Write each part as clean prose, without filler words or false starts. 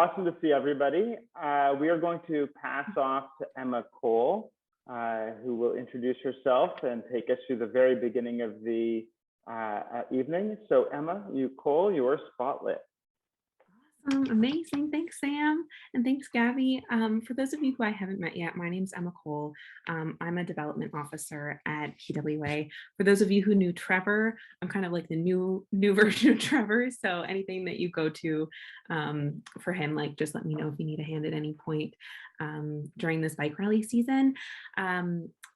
awesome to see everybody. We are going to pass off to Emma Cole, who will introduce herself and take us through the very beginning of the evening. So Emma, Cole, your spotlit. Awesome, amazing. Thanks, Sam. And thanks, Gabby. For those of you who I haven't met yet, my name's Emma Cole. I'm a development officer at PWA. For those of you who knew Trevor, I'm kind of like the new version of Trevor. So anything that you go to for him, like just let me know if you need a hand at any point during this bike rally season.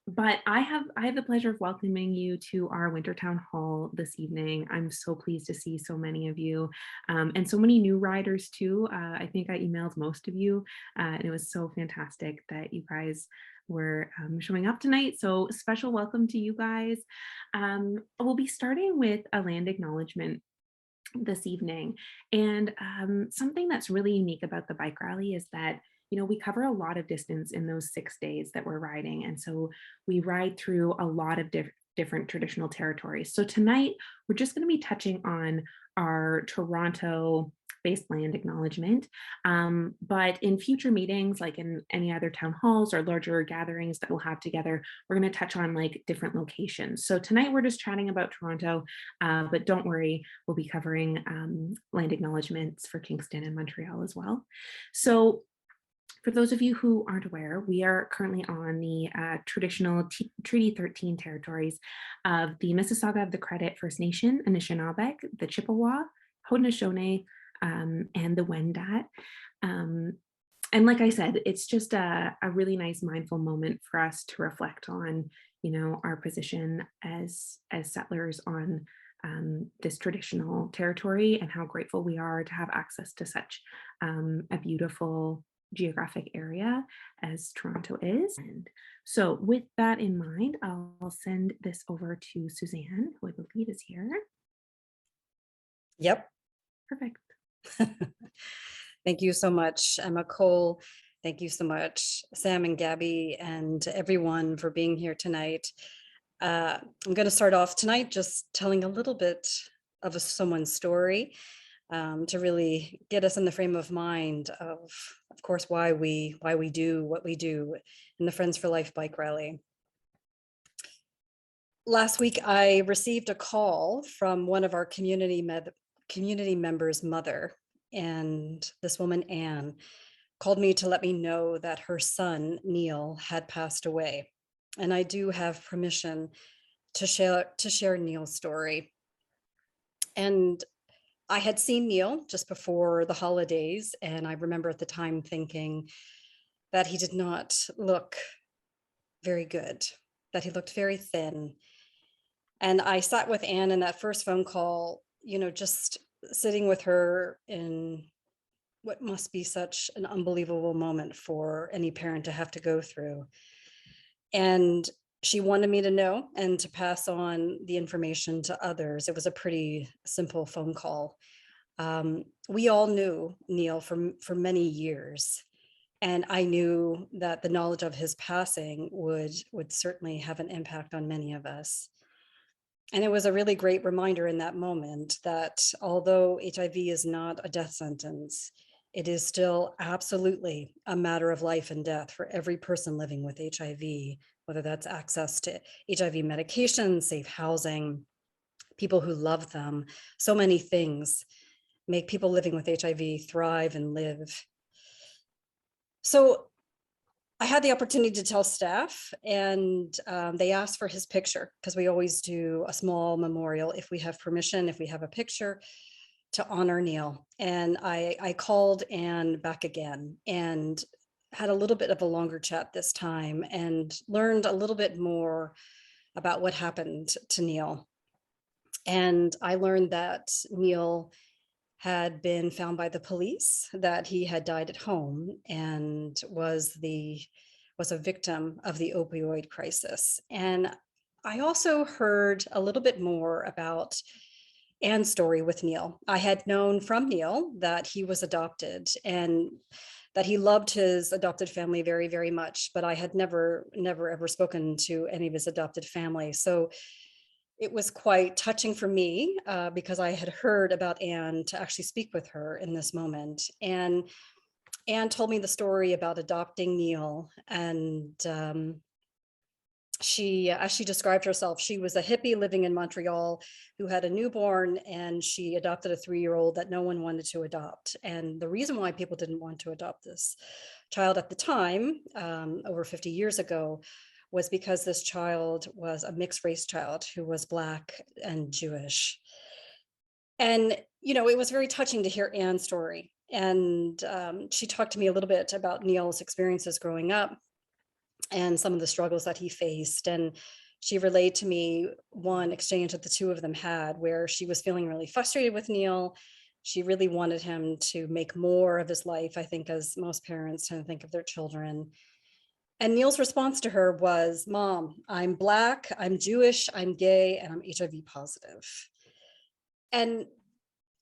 But I have the pleasure of welcoming you to our Winter Town Hall this evening. I'm so pleased to see so many of you and so many new riders too. I think I emailed most of you and it was so fantastic that you guys were showing up tonight. So special welcome to you guys. We'll be starting with a land acknowledgement this evening. And something that's really unique about the bike rally is that we cover a lot of distance in those 6 days that we're riding. And so we ride through a lot of different traditional territories. So tonight, we're just going to be touching on our Toronto-based land acknowledgement. But in future meetings, like in any other town halls or larger gatherings that we'll have together, we're going to touch on like different locations. So tonight, we're just chatting about Toronto, but don't worry, we'll be covering land acknowledgements for Kingston and Montreal as well. So for those of you who aren't aware, we are currently on the traditional Treaty 13 territories of the Mississauga of the Credit First Nation, Anishinaabe, the Chippewa, Haudenosaunee, and the Wendat. And like I said, it's just a really nice mindful moment for us to reflect on, our position as settlers on this traditional territory and how grateful we are to have access to such a beautiful geographic area as Toronto is. And so with that in mind, I'll send this over to Suzanne, who I believe is here. Yep. Perfect. Thank you so much, Emma Cole. Thank you so much, Sam and Gabby, and everyone for being here tonight. I'm going to start off tonight just telling a little bit of someone's story to really get us in the frame of mind of course, why we do what we do in the Friends for Life bike rally. Last week, I received a call from one of our community members' mother, and this woman, Anne, called me to let me know that her son, Neil, had passed away. And I do have permission to share Neil's story. And I had seen Neil just before the holidays, and I remember at the time thinking that he did not look very good, that he looked very thin. And I sat with Anne in that first phone call, just sitting with her in what must be such an unbelievable moment for any parent to have to go through. And she wanted me to know and to pass on the information to others. It was a pretty simple phone call. We all knew Neil for many years, and I knew that the knowledge of his passing would certainly have an impact on many of us. And it was a really great reminder in that moment that although HIV is not a death sentence, it is still absolutely a matter of life and death for every person living with HIV, whether that's access to HIV medication, safe housing, people who love them. So many things make people living with HIV thrive and live. So I had the opportunity to tell staff, and they asked for his picture because we always do a small memorial if we have permission, if we have a picture, to honor Neil. And I called Anne back again and had a little bit of a longer chat this time and learned a little bit more about what happened to Neil. And I learned that Neil had been found by the police, that he had died at home and was a victim of the opioid crisis. And I also heard a little bit more about Anne's story with Neil. I had known from Neil that he was adopted and that he loved his adopted family very, very much, but I had never ever spoken to any of his adopted family. So it was quite touching for me because I had heard about Anne to actually speak with her in this moment. And Anne told me the story about adopting Neil, and as she described herself, she was a hippie living in Montreal who had a newborn, and she adopted a 3-year-old that no one wanted to adopt. And the reason why people didn't want to adopt this child at the time, over 50 years ago, was because this child was a mixed race child who was Black and Jewish. And, you know, it was very touching to hear Anne's story. And she talked to me a little bit about Neil's experiences growing up and some of the struggles that he faced. And she relayed to me one exchange that the two of them had where she was feeling really frustrated with Neil. She really wanted him to make more of his life, I think, as most parents tend to think of their children. And Neil's response to her was, "Mom, I'm Black, I'm Jewish, I'm gay, and I'm HIV positive." And,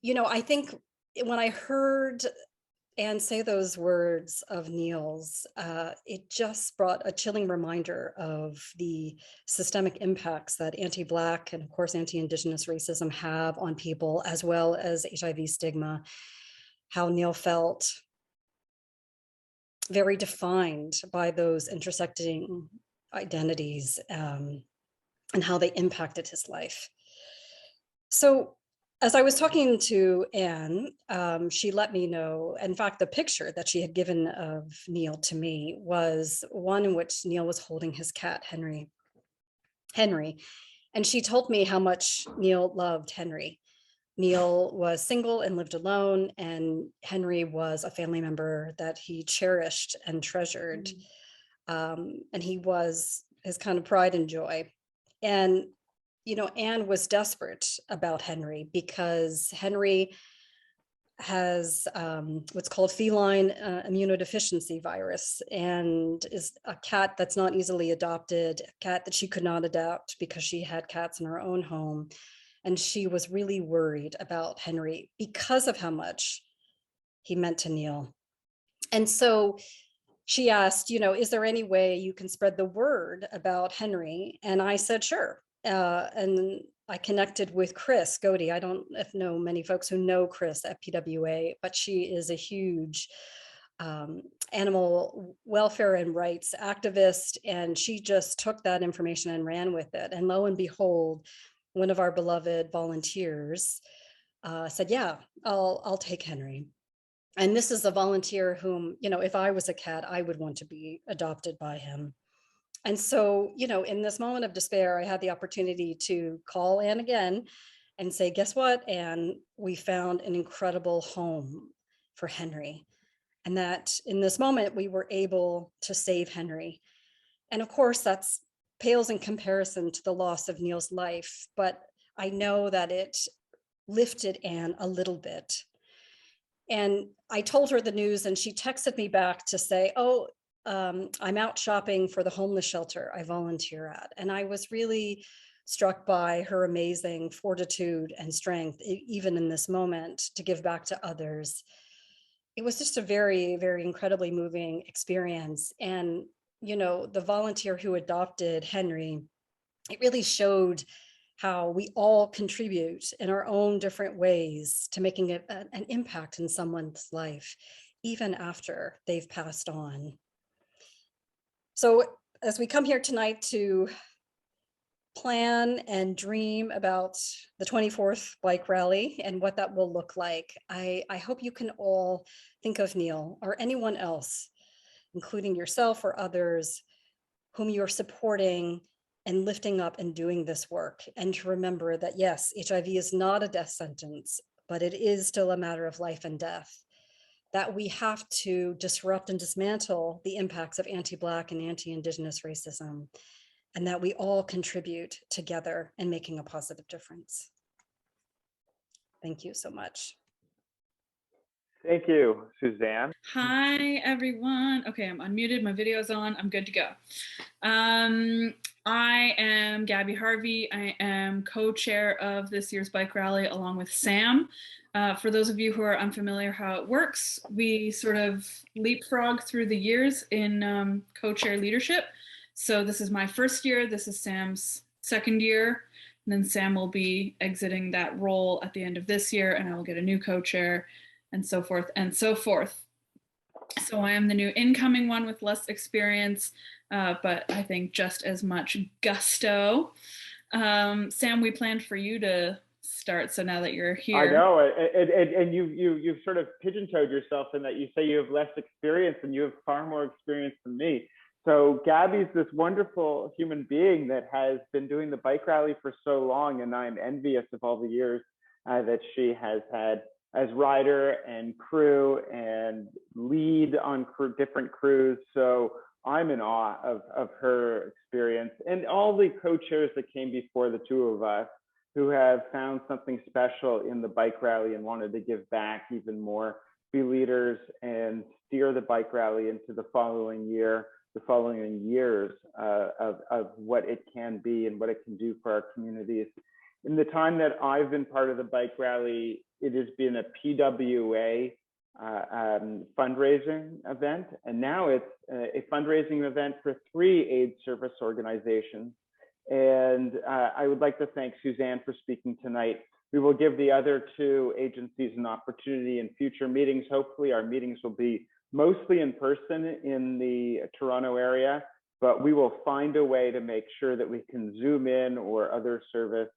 you know, I think when I heard Anne say those words of Neil's, it just brought a chilling reminder of the systemic impacts that anti-Black and, of course, anti-Indigenous racism have on people, as well as HIV stigma, how Neil felt very defined by those intersecting identities, and how they impacted his life. So as I was talking to Anne, she let me know, in fact, the picture that she had given of Neil to me was one in which Neil was holding his cat, Henry. And she told me how much Neil loved Henry. Neil was single and lived alone, and Henry was a family member that he cherished and treasured. And he was his kind of pride and joy. And, you know, Anne was desperate about Henry because Henry has what's called feline immunodeficiency virus, and is a cat that's not easily adopted, a cat that she could not adopt because she had cats in her own home. And she was really worried about Henry because of how much he meant to Neil. And so she asked, you know, is there any way you can spread the word about Henry? And I said, sure. And I connected with Chris Godey. I don't know many folks who know Chris at PWA, but she is a huge animal welfare and rights activist. And she just took that information and ran with it. And lo and behold, one of our beloved volunteers said, yeah, I'll take Henry. And this is a volunteer whom, you know, if I was a cat, I would want to be adopted by him. And so, you know, in this moment of despair, I had the opportunity to call Anne again and say, guess what, Anne, we found an incredible home for Henry. And that in this moment, we were able to save Henry. And of course, that's pales in comparison to the loss of Neil's life, but I know that it lifted Anne a little bit. And I told her the news, and she texted me back to say, oh, I'm out shopping for the homeless shelter I volunteer at. And I was really struck by her amazing fortitude and strength, even in this moment, to give back to others. It was just a very, very incredibly moving experience. And, you know, the volunteer who adopted Henry, it really showed how we all contribute in our own different ways to making an impact in someone's life, even after they've passed on. So as we come here tonight to plan and dream about the 24th bike rally and what that will look like, I hope you can all think of Neil or anyone else, including yourself or others, whom you're supporting and lifting up and doing this work. And to remember that, yes, HIV is not a death sentence, but it is still a matter of life and death, that we have to disrupt and dismantle the impacts of anti-Black and anti-Indigenous racism, and that we all contribute together in making a positive difference. Thank you so much. Thank you, Suzanne. Hi, everyone. Okay, I'm unmuted. My video is on. I'm good to go. I am Gabby Harvey. I am co-chair of this year's bike rally along with Sam. For those of you who are unfamiliar how it works, we sort of leapfrog through the years in co-chair leadership. So this is my first year. This is Sam's second year. And then Sam will be exiting that role at the end of this year, and I will get a new co-chair, and so forth and so forth. So I am the new incoming one with less experience, but I think just as much gusto. Sam, we planned for you to start, so now that you're here. I know, and you've sort of pigeon-toed yourself in that you say you have less experience and you have far more experience than me. So Gabby's this wonderful human being that has been doing the bike rally for so long, and I'm envious of all the years that she has had as rider and crew and lead on different crews. So I'm in awe of her experience and all the co-chairs that came before the two of us who have found something special in the bike rally and wanted to give back even more, be leaders and steer the bike rally into the following year, the following years of what it can be and what it can do for our communities. In the time that I've been part of the bike rally, it has been a PWA fundraising event, and now it's a fundraising event for 3 aid service organizations. And I would like to thank Suzanne for speaking tonight. We will give the other 2 agencies an opportunity in future meetings. Hopefully our meetings will be mostly in person in the Toronto area, but we will find a way to make sure that we can Zoom in or other service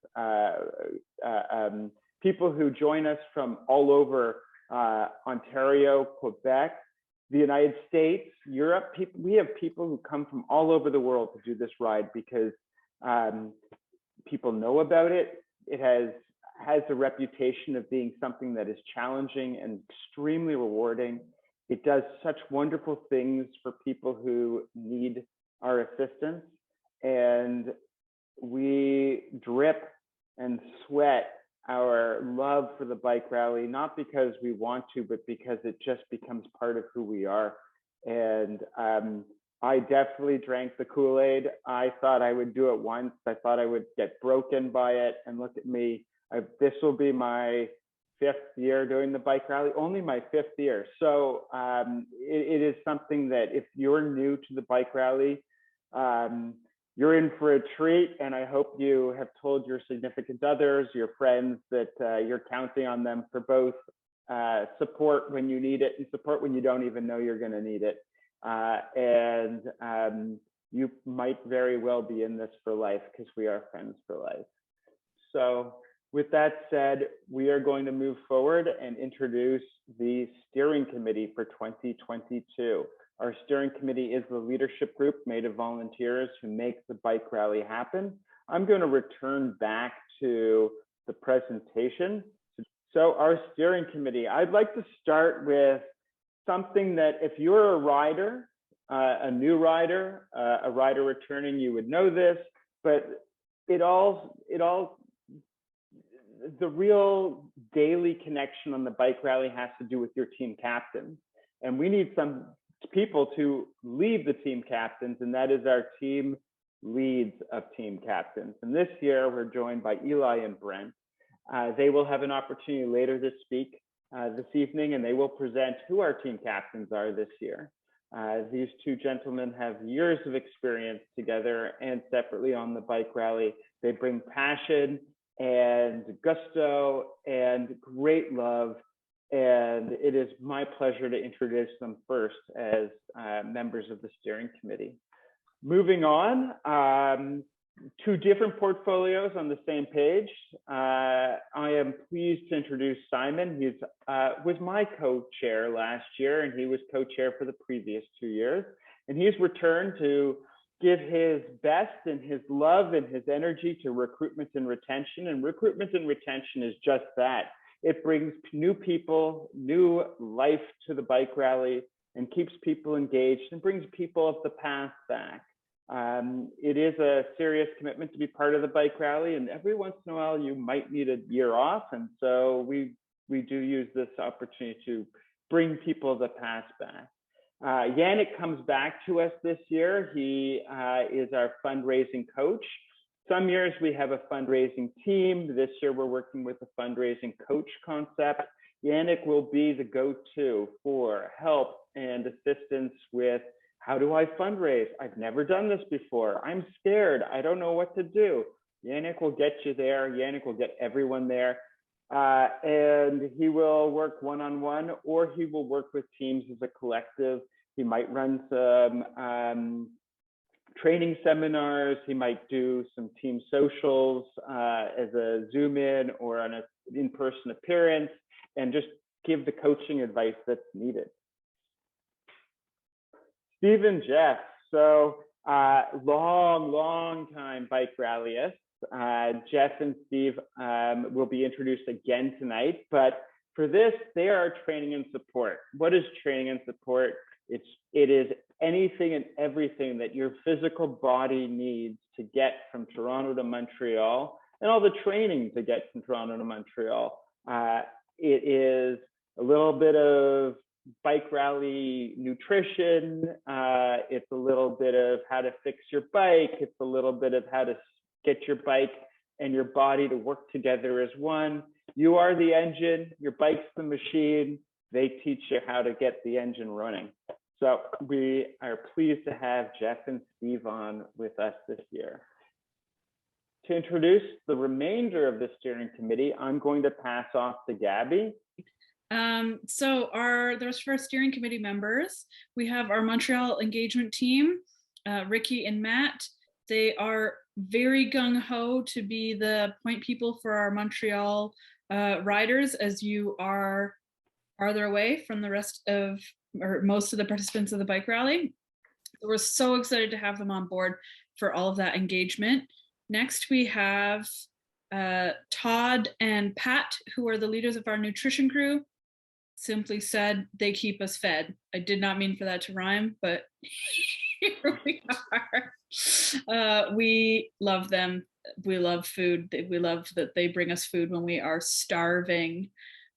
people who join us from all over Ontario, Quebec, the United States, Europe. We have people who come from all over the world to do this ride because people know about it. It has a reputation of being something that is challenging and extremely rewarding. It does such wonderful things for people who need our assistance, and we drip and sweat our love for the bike rally, not because we want to, but because it just becomes part of who we are. And I definitely drank the Kool-Aid. I thought I would do it once. I thought I would get broken by it, and look at me. This will be my 5th year doing the bike rally, only my 5th year. So it is something that if you're new to the bike rally, you're in for a treat. And I hope you have told your significant others, your friends, that you're counting on them for both support when you need it and support when you don't even know you're going to need it. And you might very well be in this for life, because we are friends for life. So with that said, we are going to move forward and introduce the steering committee for 2022. Our steering committee is the leadership group made of volunteers who make the bike rally happen. I'm going to return back to the presentation. So our steering committee, I'd like to start with something that if you're a rider, a new rider, a rider returning, you would know this, but the real daily connection on the bike rally has to do with your team captains. And we need some people to lead the team captains, and that is our team leads of team captains. And this year we're joined by Eli and Brent. They will have an opportunity later to speak this evening, and they will present who our team captains are this year. These 2 gentlemen have years of experience together and separately on the bike rally. They bring passion and gusto and great love, and it is my pleasure to introduce them first as members of the steering committee. Moving on, 2 different portfolios on the same page. I am pleased to introduce Simon. He was my co-chair last year, and he was co-chair for the previous 2 years. And he's returned to give his best and his love and his energy to recruitment and retention. And recruitment and retention is just that. It brings new people, new life to the bike rally, and keeps people engaged and brings people of the past back. It is a serious commitment to be part of the bike rally, and every once in a while you might need a year off, and so we do use this opportunity to bring people of the past back. Yannick comes back to us this year. He is our fundraising coach. Some years we have a fundraising team. This year we're working with a fundraising coach concept. Yannick will be the go-to for help and assistance with, how do I fundraise? I've never done this before. I'm scared. I don't know what to do. Yannick will get you there. Yannick will get everyone there. And he will work one-on-one, or he will work with teams as a collective. He might run some training seminars. He might do some team socials as a Zoom in or on an in-person appearance, and just give the coaching advice that's needed. Steve and Jeff. So long time bike rallyists. Jeff and Steve will be introduced again tonight, but for this, they are training and support. What is training and support? It is anything and everything that your physical body needs to get from Toronto to Montreal, and all the training to get from Toronto to Montreal. It is a little bit of bike rally nutrition. It's a little bit of how to fix your bike. It's a little bit of how to get your bike and your body to work together as one. You are the engine, your bike's the machine. They teach you how to get the engine running. So we are pleased to have Jeff and Steve on with us this year. To introduce the remainder of the steering committee, I'm going to pass off to Gabby. So there's our steering committee members. We have our Montreal engagement team, Ricky and Matt. They are very gung-ho to be the point people for our Montreal riders, as you are farther away from the rest of, or most of the participants of the bike rally. So we're so excited to have them on board for all of that engagement. Next, we have Todd and Pat, who are the leaders of our nutrition crew. Simply said, they keep us fed. I did not mean for that to rhyme, but here we are. We love them. We love food. We love that they bring us food when we are starving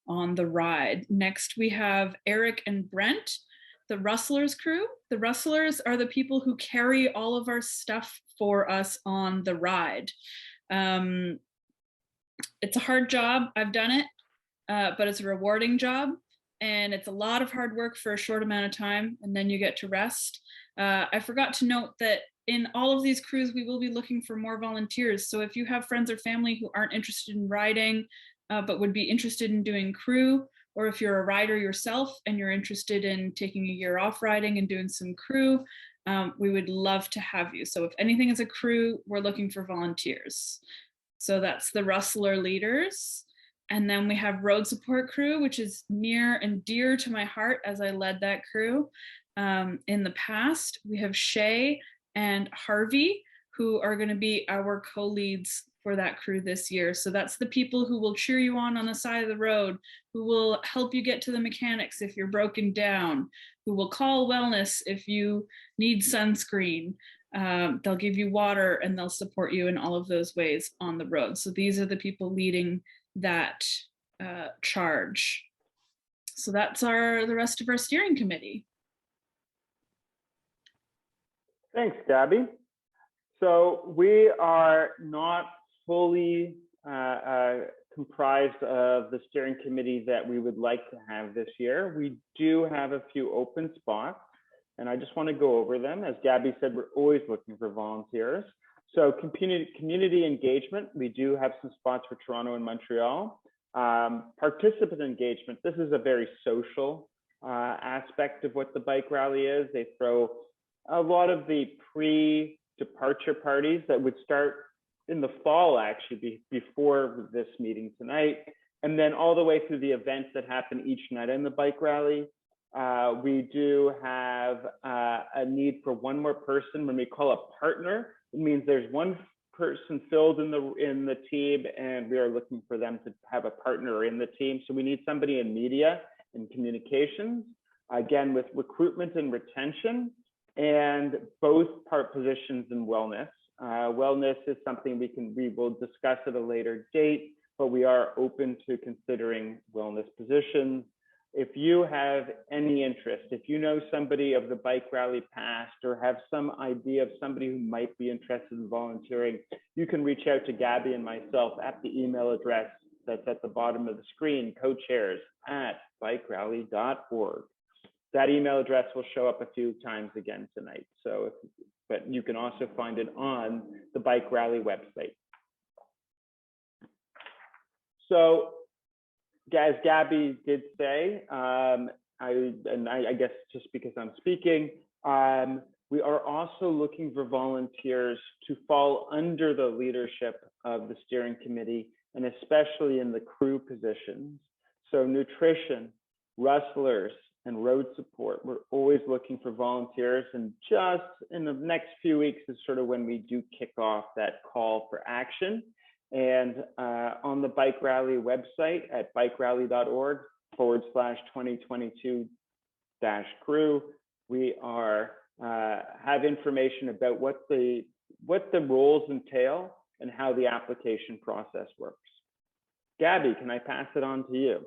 on the ride. Next, we have Eric and Brent, the Rustlers crew. The Rustlers are the people who carry all of our stuff for us on the ride. It's a hard job. I've done it, but it's a rewarding job. And it's a lot of hard work for a short amount of time, and then you get to rest. I forgot to note that in all of these crews, we will be looking for more volunteers. So if you have friends or family who aren't interested in riding, but would be interested in doing crew, or if you're a rider yourself and you're interested in taking a year off riding and doing some crew, we would love to have you. So if anything is a crew, we're looking for volunteers. So that's the Rustler leaders. And then we have road support crew, which is near and dear to my heart as I led that crew. In the past, we have Shay and Harvey, who are going to be our co-leads for that crew this year. So that's the people who will cheer you on the side of the road, who will help you get to the mechanics if you're broken down, who will call wellness if you need sunscreen. They'll give you water, and they'll support you in all of those ways on the road. So these are the people leading that charge. So that's the rest of our steering committee. Thanks, Gabby. So we are not fully comprised of the steering committee that we would like to have this year. We do have a few open spots, and I just want to go over them. As Gabby said, we're always looking for volunteers. So community engagement, we do have some spots for Toronto and Montreal. Participant engagement, this is a very social aspect of what the bike rally is. They throw a lot of the pre-departure parties that would start in the fall, actually, before this meeting tonight, and then all the way through the events that happen each night in the bike rally. We do have a need for one more person. When we call a partner, it means there's one person filled in the team, and we are looking for them to have a partner in the team. So we need somebody in media and communications, again, with recruitment and retention, and both part positions in wellness. Wellness is something we will discuss at a later date, but we are open to considering wellness positions. If you have any interest, if you know somebody of the bike rally past or have some idea of somebody who might be interested in volunteering, you can reach out to Gabby and myself at the email address that's at the bottom of the screen, cochairs@bikerally.org. That email address will show up a few times again tonight. But you can also find it on the bike rally website. So as Gabby did say, I guess just because I'm speaking, we are also looking for volunteers to fall under the leadership of the steering committee, and especially in the crew positions. So nutrition, rustlers, and road support. We're always looking for volunteers, and just in the next few weeks is sort of when we do kick off that call for action. And on the Bike Rally website at bikeRally.org/2022-crew, we are have information about what the roles entail and how the application process works. Gabby, can I pass it on to you?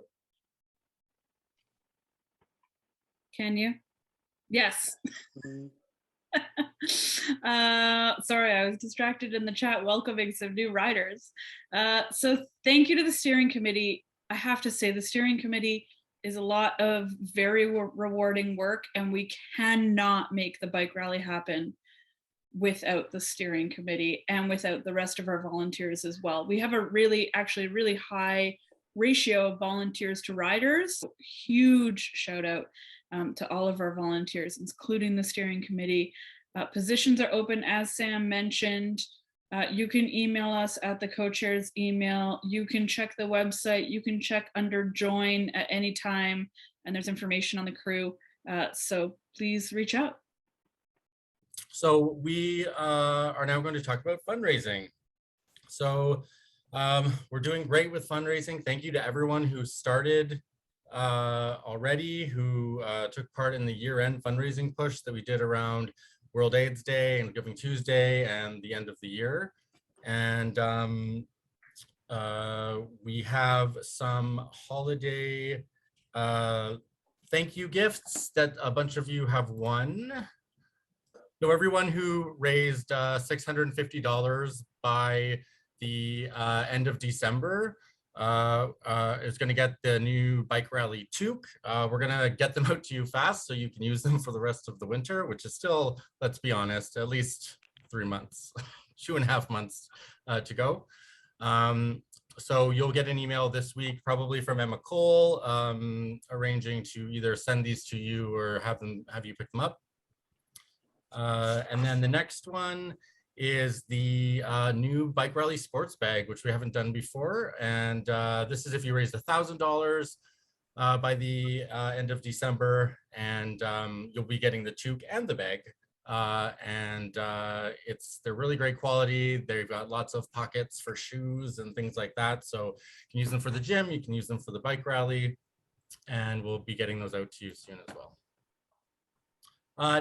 Can you? Yes. Sorry, I was distracted in the chat welcoming some new riders. So thank you to the steering committee. I have to say the steering committee is a lot of very rewarding work, and we cannot make the bike rally happen without the steering committee and without the rest of our volunteers as well. We have a really high ratio of volunteers to riders. Huge shout out to all of our volunteers, including the steering committee. Positions are open, as Sam mentioned. You can email us at the co-chair's email. You can check the website. You can check under join at any time, and there's information on the crew. So please reach out. So we are now going to talk about fundraising. So we're doing great with fundraising. Thank you to everyone who started already, who took part in the year-end fundraising push that we did around World AIDS Day and Giving Tuesday and the end of the year. And we have some holiday thank you gifts that a bunch of you have won. So everyone who raised $650 by the end of December is going to get the new Bike Rally toque. We're going to get them out to you fast so you can use them for the rest of the winter, which is still, let's be honest, at least 3 months, 2.5 months to go. So you'll get an email this week, probably from Emma Cole, arranging to either send these to you or have you pick them up. And then the next one is the new Bike Rally sports bag, which we haven't done before. And this is if you raised $1,000 by the end of December, and you'll be getting the toque and the bag. They're really great quality. They've got lots of pockets for shoes and things like that. So you can use them for the gym, you can use them for the Bike Rally, and we'll be getting those out to you soon as well.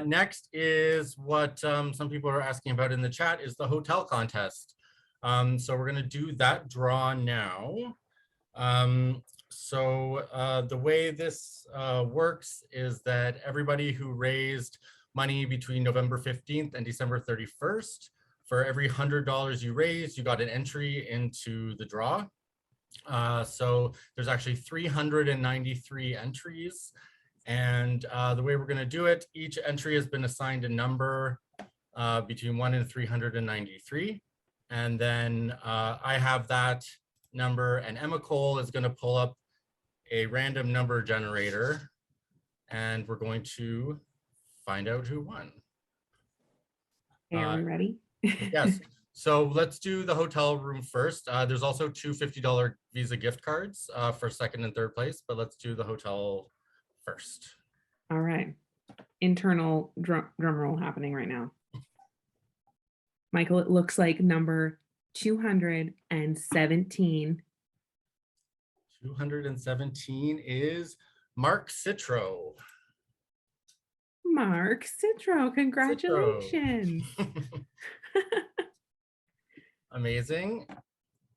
Next is what some people are asking about in the chat is the hotel contest. So we're going to do that draw now. The way this works is that everybody who raised money between November 15th and December 31st, for every $100 you raised, you got an entry into the draw. So there's actually 393 entries. And the way we're going to do it, each entry has been assigned a number between 1 and 393. And then I have that number, and Emma Cole is going to pull up a random number generator, and we're going to find out who won. Are we ready? Yes. So let's do the hotel room first. There's also 2 $50 Visa gift cards for second and third place, but let's do the hotel first. All right. Internal drum roll happening right now. Michael, it looks like number 217. 217 is Mark Citro. Mark Citro, congratulations. Citro. Amazing.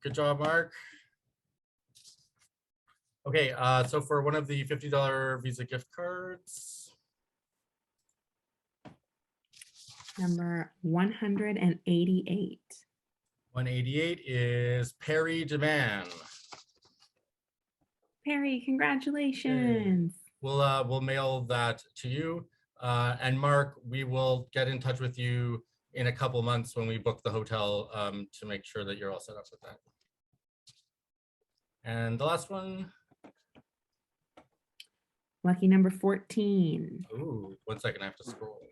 Good job, Mark. Okay, so for one of the $50 Visa gift cards. Number 188. 188 is Perry DeMann. Perry, congratulations. We'll mail that to you. And Mark, we will get in touch with you in a couple months when we book the hotel to make sure that you're all set up with that. And the last one. Lucky number 14. Ooh, 1 second, I have to scroll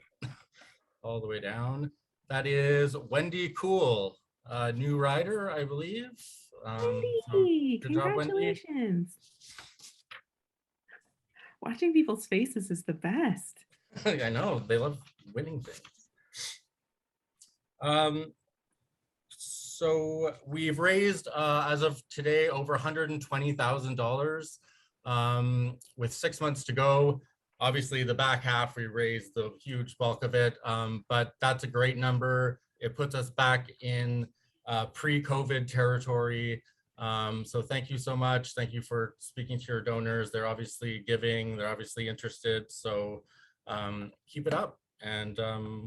all the way down. That is Wendy Cool, new rider, I believe. Wendy, Good job, Wendy. congratulations. Watching people's faces is the best. I know, they love winning things. So we've raised, as of today, over $120,000 with 6 months to go. Obviously, the back half, we raised the huge bulk of it, but that's a great number. It puts us back in pre-COVID territory. So thank you so much. Thank you for speaking to your donors. They're obviously giving, they're obviously interested. So keep it up, and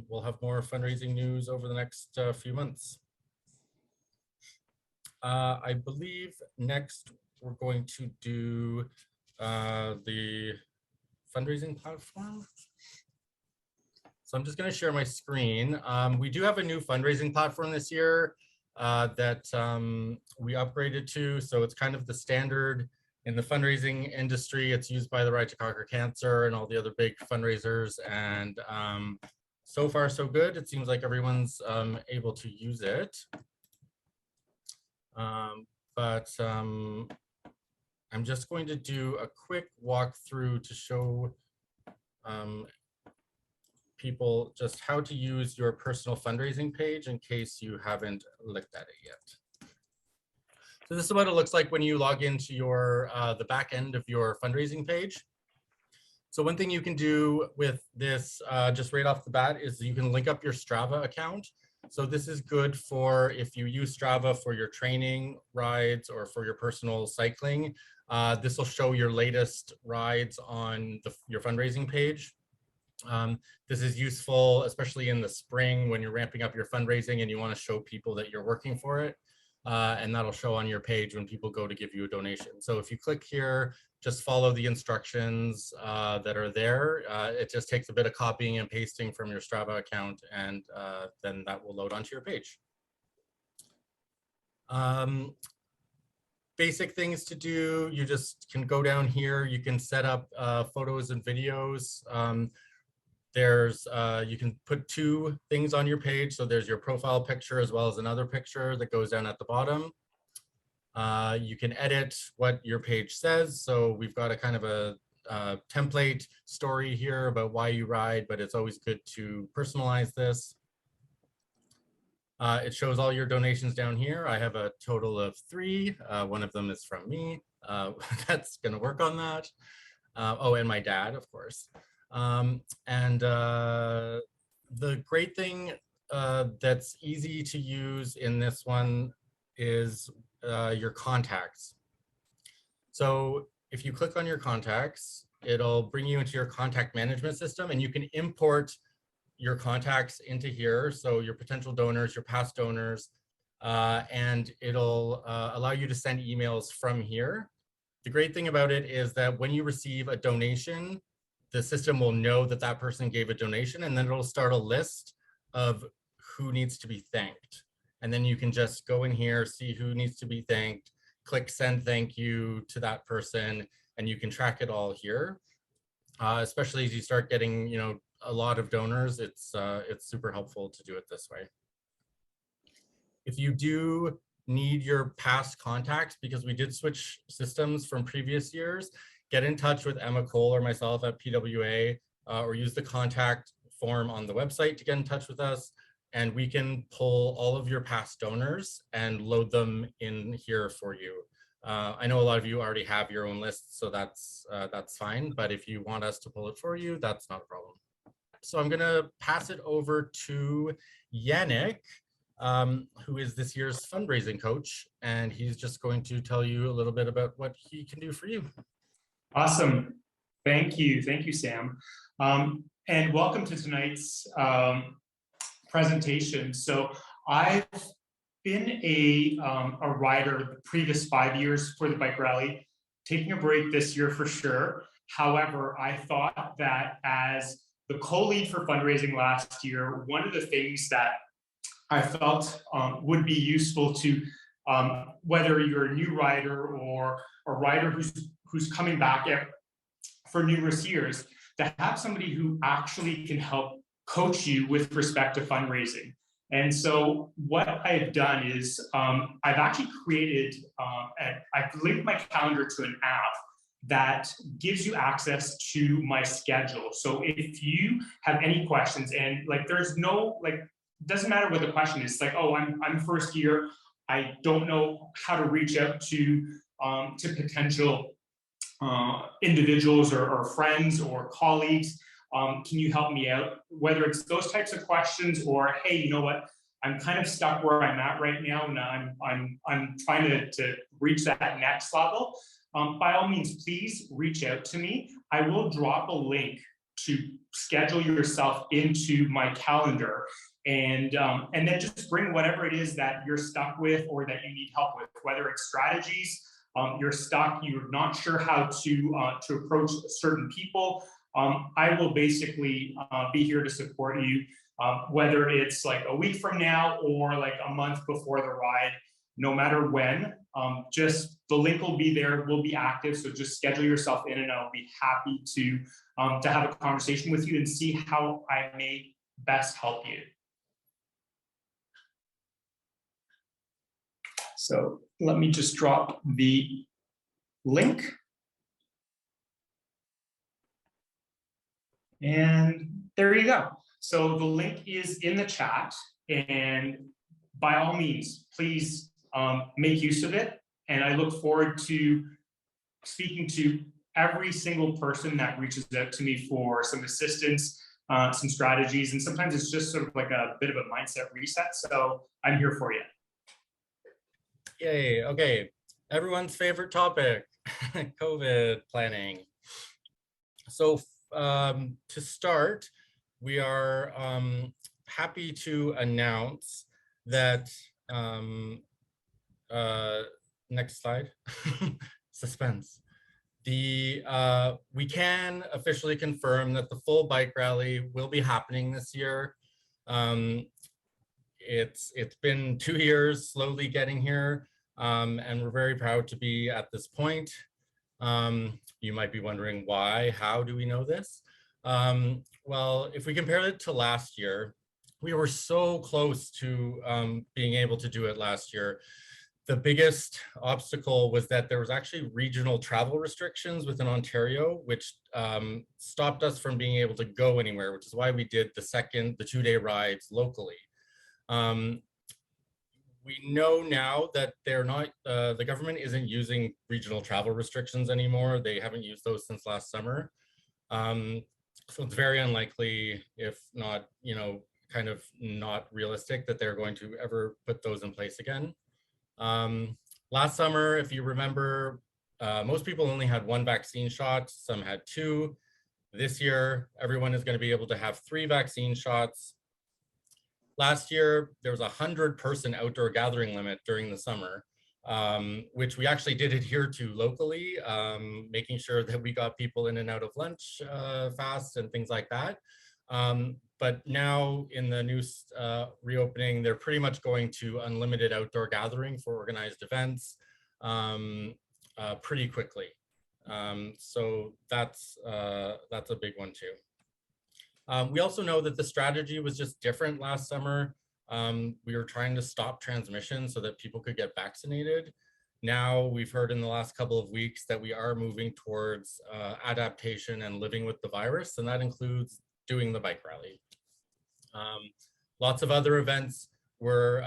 we'll have more fundraising news over the next few months. I believe next we're going to do the fundraising platform. So I'm just going to share my screen. We do have a new fundraising platform this year that we upgraded to. So it's kind of the standard in the fundraising industry. It's used by the Right to Conquer Cancer and all the other big fundraisers. And so far, so good. It seems like everyone's able to use it. I'm just going to do a quick walkthrough to show people just how to use your personal fundraising page in case you haven't looked at it yet. So this is what it looks like when you log into your the back end of your fundraising page. So one thing you can do with this just right off the bat is you can link up your Strava account. So this is good for if you use Strava for your training rides or for your personal cycling. This will show your latest rides on your fundraising page. This is useful, especially in the spring when you're ramping up your fundraising and you want to show people that you're working for it. And that'll show on your page when people go to give you a donation. So if you click here, just follow the instructions that are there. It just takes a bit of copying and pasting from your Strava account, and then that will load onto your page. Basic things to do, you just can go down here. You can set up photos and videos. You can put 2 things on your page. So there's your profile picture as well as another picture that goes down at the bottom. You can edit what your page says. So we've got a kind of a template story here about why you ride, but it's always good to personalize this. It shows all your donations down here. I have a total of 3. One of them is from me. That's going to work on that. Oh, and my dad, of course. The great thing that's easy to use in this one is your contacts. So if you click on your contacts, it'll bring you into your contact management system, and you can import your contacts into here. So your potential donors, your past donors, and it'll allow you to send emails from here. The great thing about it is that when you receive a donation, the system will know that that person gave a donation, and then it'll start a list of who needs to be thanked. And then you can just go in here, see who needs to be thanked, click send thank you to that person, and you can track it all here. Especially as you start getting, a lot of donors, it's super helpful to do it this way. If you do need your past contacts, because we did switch systems from previous years, get in touch with Emma Cole or myself at PWA, or use the contact form on the website to get in touch with us, and we can pull all of your past donors and load them in here for you. I know a lot of you already have your own lists, so that's fine, but if you want us to pull it for you, that's not a problem. So I'm gonna pass it over to Yannick, who is this year's fundraising coach, and he's just going to tell you a little bit about what he can do for you. Awesome. Thank you, Sam. And welcome to tonight's presentation. So I've been a rider the previous 5 years for the bike rally, taking a break this year for sure. However, I thought that as the co-lead for fundraising last year, one of the things that I felt would be useful to whether you're a new rider or a rider who's coming back for numerous years, to have somebody who actually can help coach you with respect to fundraising. And so what I've done is I've actually created, I've linked my calendar to an app that gives you access to my schedule. So if you have any questions, and like there's no, like, doesn't matter what the question is, like, oh, I'm first year, I don't know how to reach out to potential individuals or friends or colleagues. Can you help me out? Whether it's those types of questions, or hey, you know what, I'm kind of stuck where I'm at right now, and I'm trying to reach that next level. By all means, please reach out to me. I will drop a link to schedule yourself into my calendar, and then just bring whatever it is that you're stuck with or that you need help with, whether it's strategies, you're stuck, you're not sure how to approach certain people. I will basically be here to support you, whether it's like a week from now or like a month before the ride, no matter when. Just the link will be there, will be active. So just schedule yourself in, and I'll be happy to have a conversation with you and see how I may best help you. So let me just drop the link. And there you go. So the link is in the chat, and by all means, please make use of it. And I look forward to speaking to every single person that reaches out to me for some assistance, some strategies, and sometimes it's just sort of like a bit of a mindset reset. So I'm here for you. Yay, okay. Everyone's favorite topic, COVID planning. So to start, we are happy to announce that, next slide, suspense. We can officially confirm that the full bike rally will be happening this year. It's been 2 years slowly getting here, and we're very proud to be at this point. You might be wondering why, how do we know this? Well, if we compare it to last year, we were so close to being able to do it last year. The biggest obstacle was that there was actually regional travel restrictions within Ontario, which stopped us from being able to go anywhere, which is why we did the 2-day rides locally. We know now that they're not, the government isn't using regional travel restrictions anymore. They haven't used those since last summer. So it's very unlikely, if not, kind of not realistic, that they're going to ever put those in place again. Last summer, if you remember, most people only had 1 vaccine shot, some had 2. This year, everyone is going to be able to have 3 vaccine shots. Last year, there was a 100-person outdoor gathering limit during the summer, which we actually did adhere to locally, making sure that we got people in and out of lunch fast and things like that. But now in the new reopening, they're pretty much going to unlimited outdoor gathering for organized events pretty quickly. So that's a big one too. We also know that the strategy was just different last summer. We were trying to stop transmission so that people could get vaccinated. Now we've heard in the last couple of weeks that we are moving towards adaptation and living with the virus, and that includes doing the bike rally. Lots of other events were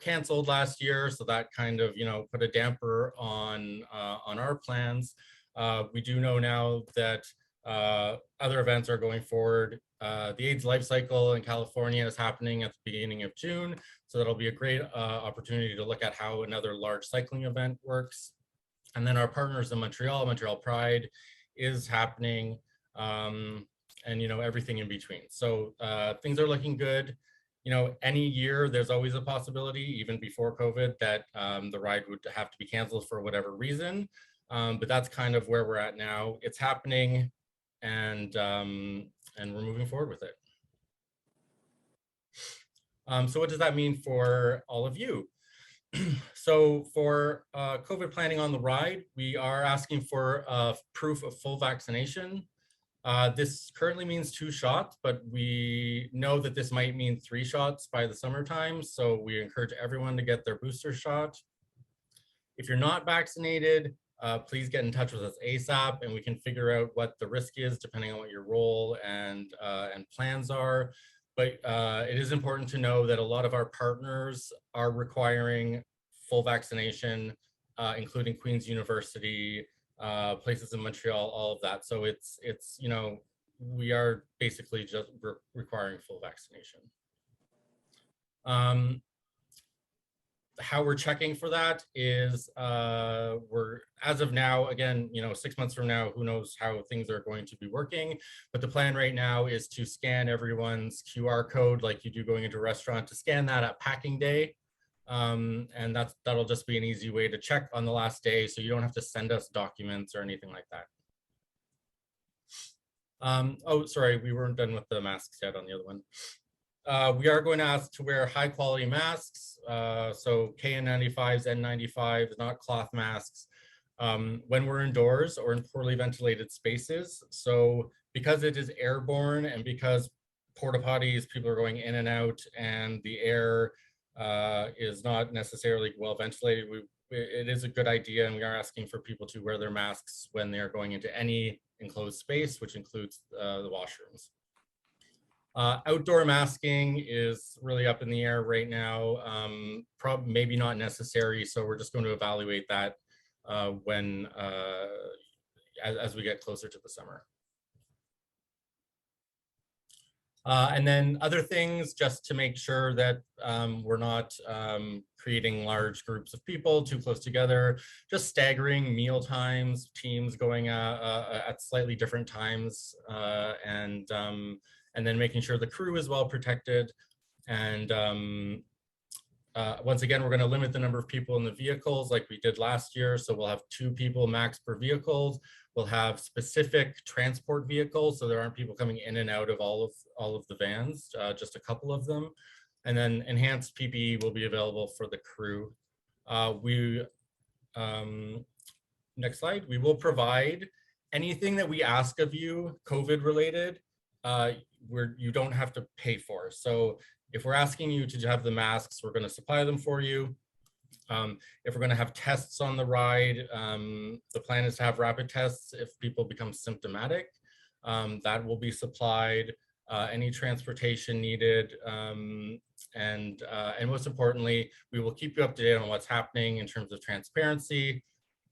canceled last year, so that kind of put a damper on our plans. We do know now that other events are going forward. The AIDS Life Cycle in California is happening at the beginning of June, so that'll be a great opportunity to look at how another large cycling event works. And then our partners in Montreal, Montreal Pride is happening, and everything in between. So things are looking good. Any year there's always a possibility, even before COVID, that the ride would have to be canceled for whatever reason. But that's kind of where we're at now. It's happening, and we're moving forward with it. So what does that mean for all of you? So for COVID planning on the ride, we are asking for proof of full vaccination. This currently means 2 shots, but we know that this might mean 3 shots by the summertime. So we encourage everyone to get their booster shot. If you're not vaccinated, please get in touch with us ASAP and we can figure out what the risk is depending on what your role and plans are. But it is important to know that a lot of our partners are requiring full vaccination, including Queen's University, places in Montreal, all of that. So it's you know, we are basically just requiring full vaccination. How we're checking for that is we're, as of now, again, you know, 6 months from now, who knows how things are going to be working, but the plan right now is to scan everyone's QR code like you do going into a restaurant, to scan that at packing day. And that'll just be an easy way to check on the last day, so you don't have to send us documents or anything like that. Oh, sorry, we weren't done with the masks yet on the other one. We are going to ask to wear high quality masks, so KN95s, N95s, not cloth masks, when we're indoors or in poorly ventilated spaces. So because it is airborne and because porta potties, people are going in and out, and the air is not necessarily well ventilated, it is a good idea, and we are asking for people to wear their masks when they're going into any enclosed space, which includes the washrooms. Outdoor masking is really up in the air right now, maybe not necessary, so we're just going to evaluate that when as we get closer to the summer. And then other things, just to make sure that we're not creating large groups of people too close together, just staggering meal times, teams going at slightly different times, and then making sure the crew is well protected. And once again, we're going to limit the number of people in the vehicles like we did last year. So we'll have 2 people max per vehicle. We'll have specific transport vehicles, so there aren't people coming in and out of all of the vans, just a couple of them. And then enhanced PPE will be available for the crew. Next slide. We will provide anything that we ask of you COVID related, you don't have to pay for. So if we're asking you to have the masks, we're going to supply them for you. If we're going to have tests on the ride, the plan is to have rapid tests if people become symptomatic. That will be supplied. Any transportation needed, and most importantly, we will keep you up to date on what's happening in terms of transparency,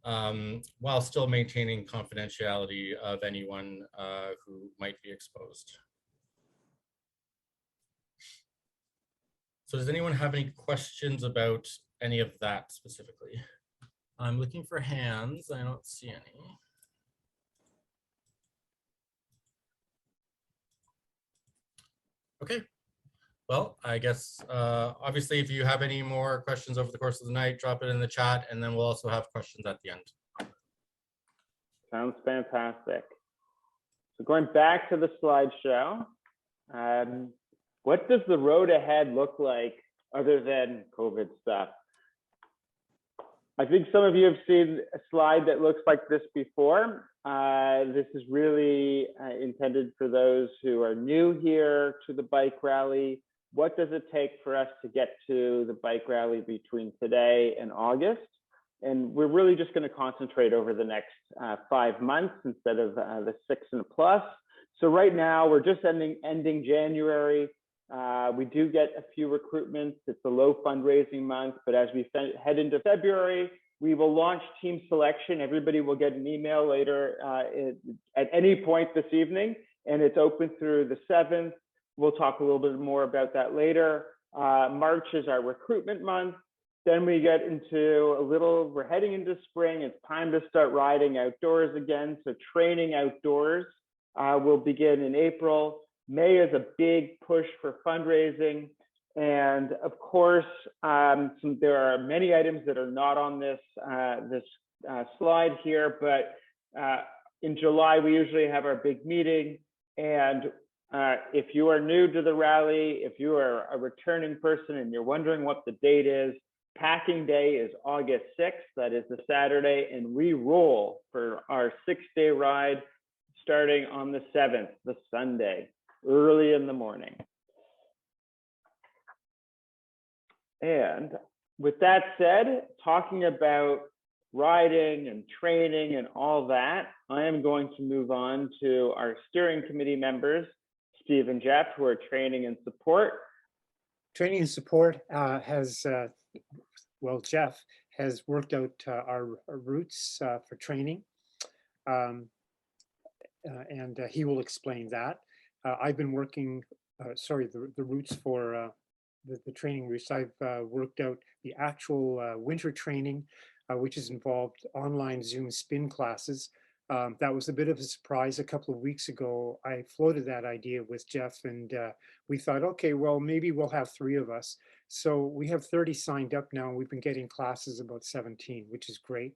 while still maintaining confidentiality of anyone who might be exposed. So does anyone have any questions about any of that specifically? I'm looking for hands. I don't see any. Okay. Well, I guess obviously if you have any more questions over the course of the night, drop it in the chat, and then we'll also have questions at the end. Sounds fantastic. So going back to the slideshow, what does the road ahead look like other than COVID stuff? I think some of you have seen a slide that looks like this before. This is really intended for those who are new here to the bike rally. What does it take for us to get to the bike rally between today and August? And we're really just going to concentrate over the next 5 months instead of the 6 and plus. So right now we're just ending January. We do get a few recruitments. It's a low fundraising month, but as we head into February, we will launch team selection. Everybody will get an email later at any point this evening, and it's open through the 7th. We'll talk a little bit more about that later. March is our recruitment month. Then we get into we're heading into spring. It's time to start riding outdoors again. So training outdoors will begin in April. May is a big push for fundraising. And of course, there are many items that are not on this, slide here, but in July, we usually have our big meeting. And if you are new to the rally, if you are a returning person and you're wondering what the date is, packing day is August 6th. That is the Saturday, and we roll for our 6-day ride starting on the 7th, the Sunday, early in the morning. And with that said, talking about riding and training and all that, I am going to move on to our steering committee members, Steve and Jeff, who are training and support. Training and support Jeff has worked out our routes for training, and he will explain that. I've been working, the routes for the training routes. I've worked out the actual winter training, which has involved online Zoom spin classes. That was a bit of a surprise. A couple of weeks ago, I floated that idea with Jeff, and we thought, okay, well, maybe we'll have 3 of us. So we have 30 signed up now, and we've been getting classes about 17, which is great.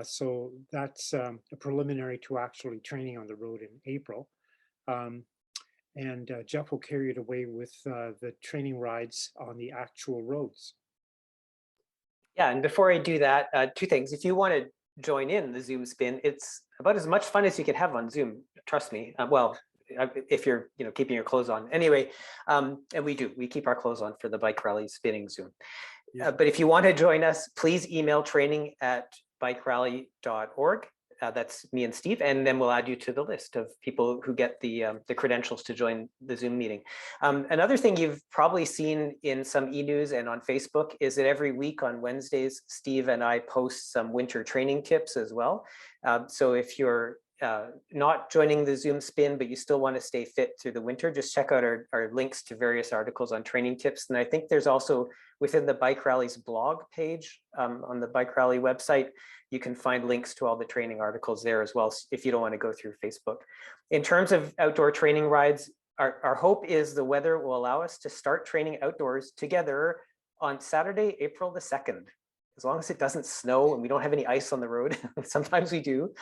So that's a preliminary to actually training on the road in April. And Jeff will carry it away with the training rides on the actual roads. Yeah, and before I do that, 2 things. If you want to join in the Zoom spin, it's about as much fun as you can have on Zoom. Trust me. Well, if you're keeping your clothes on. Anyway, and we keep our clothes on for the bike rally spinning Zoom. Yeah. But if you want to join us, please email training@bikerally.org. That's me and Steve, and then we'll add you to the list of people who get the credentials to join the Zoom meeting. Another thing you've probably seen in some e-news and on Facebook is that every week on Wednesdays, Steve and I post some winter training tips as well. So if you're not joining the Zoom spin, but you still want to stay fit through the winter, just check out our links to various articles on training tips. And I think there's also within the Bike Rally's blog page on the Bike Rally website, you can find links to all the training articles there as well, if you don't want to go through Facebook. In terms of outdoor training rides, our hope is the weather will allow us to start training outdoors together on Saturday, April the 2nd. As long as it doesn't snow and we don't have any ice on the road, sometimes we do,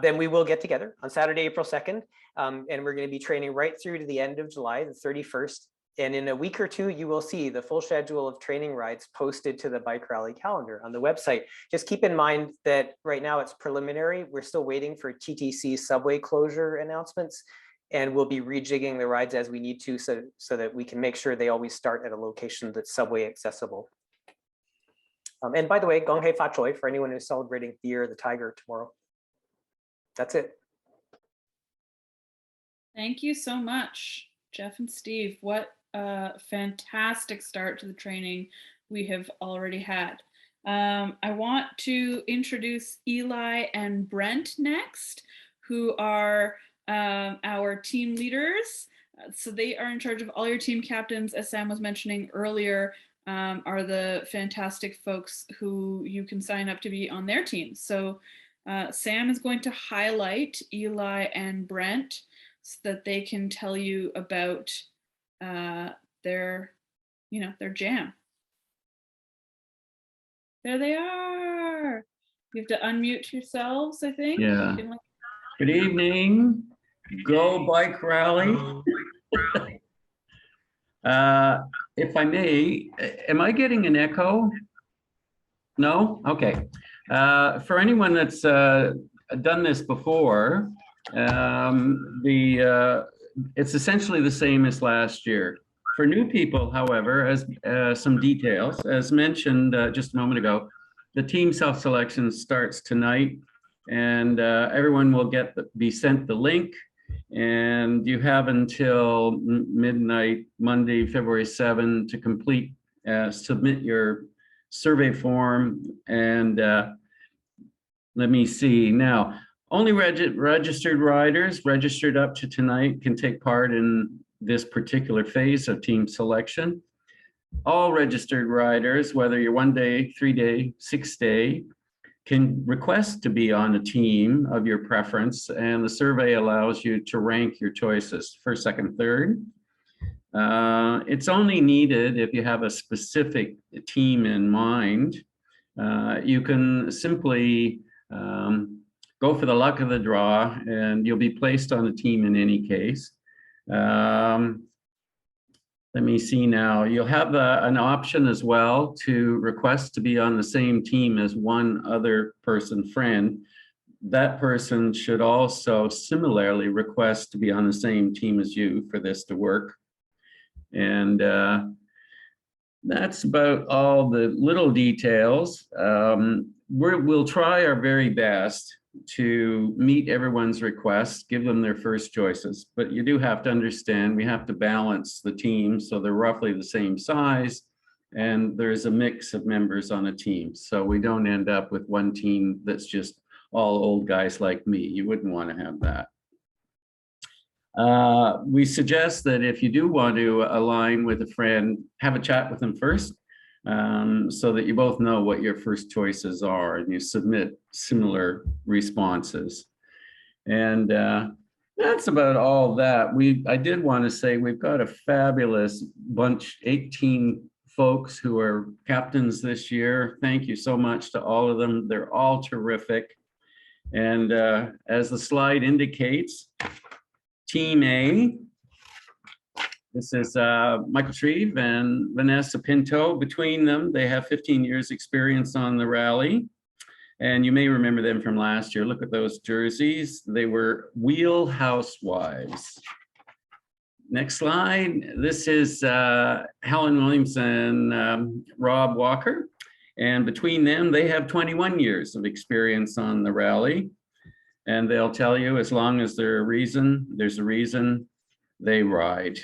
then we will get together on Saturday, April 2nd. And we're going to be training right through to the end of July, the 31st. And in a week or 2, you will see the full schedule of training rides posted to the Bike Rally calendar on the website. Just keep in mind that right now it's preliminary. We're still waiting for TTC subway closure announcements, and we'll be rejigging the rides as we need to so that we can make sure they always start at a location that's subway accessible. And by the way, Gong Hei Fa Choi for anyone who's celebrating the Year of the Tiger tomorrow. That's it. Thank you so much, Jeff and Steve. What a fantastic start to the training we have already had. I want to introduce Eli and Brent next, who are our team leaders. So they are in charge of all your team captains, as Sam was mentioning earlier, are the fantastic folks who you can sign up to be on their team. So Sam is going to highlight Eli and Brent so that they can tell you about their jam. There they are. You have to unmute yourselves, I think. Yeah. Good evening. Go Bike Rally. If I may, am I getting an echo? No? Okay. For anyone that's done this before, it's essentially the same as last year. For new people, however, as some details, as mentioned just a moment ago, the team self-selection starts tonight, and everyone will be sent the link, and you have until midnight, Monday, February 7, to complete, submit your survey form. And let me see now. Only registered riders registered up to tonight can take part in this particular phase of team selection. All registered riders, whether you're 1 day, 3 day, 6 day, can request to be on a team of your preference, and the survey allows you to rank your choices first, second, third. It's only needed if you have a specific team in mind. You can simply go for the luck of the draw, and you'll be placed on a team in any case. let me see now. You'll have an option as well to request to be on the same team as one other person friend. That person should also similarly request to be on the same team as you for this to work. And that's about all the little details. We'll try our very best to meet everyone's requests, give them their first choices, but you do have to understand we have to balance the team so they're roughly the same size and there's a mix of members on a team. So we don't end up with one team that's just all old guys like me. You wouldn't want to have that. We suggest that if you do want to align with a friend, have a chat with them first, so that you both know what your first choices are and you submit similar responses. And that's about all that. I did want to say we've got a fabulous bunch, 18 folks who are captains this year. Thank you so much to all of them. They're all terrific. And as the slide indicates, Team A, this is Michael Shreve and Vanessa Pinto. Between them, they have 15 years experience on the rally. And you may remember them from last year. Look at those jerseys. They were wheel housewives. Next slide. This is Helen Williams and Rob Walker. And between them, they have 21 years of experience on the rally. And they'll tell you as long as there's a reason, they ride.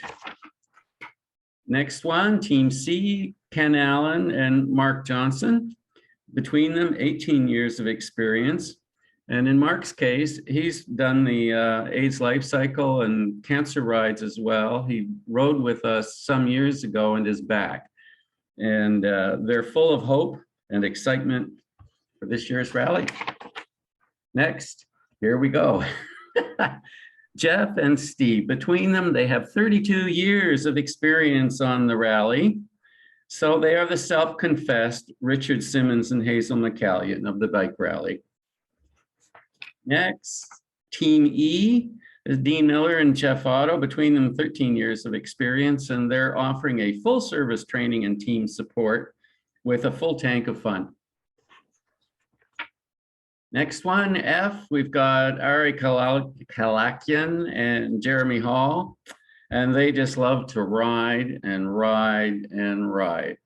Next one, Team C, Ken Allen and Mark Johnson. Between them, 18 years of experience. And in Mark's case, he's done the AIDS life cycle and cancer rides as well. He rode with us some years ago and is back. And they're full of hope and excitement for this year's rally. Next, here we go. Jeff and Steve, between them, they have 32 years of experience on the rally. So they are the self-confessed Richard Simmons and Hazel McCallion of the bike rally. Next, Team E is Dean Miller and Jeff Otto, between them 13 years of experience, and they're offering a full service training and team support with a full tank of fun. Next one, F, we've got Ari Kalakian and Jeremy Hall, and they just love to ride and ride and ride.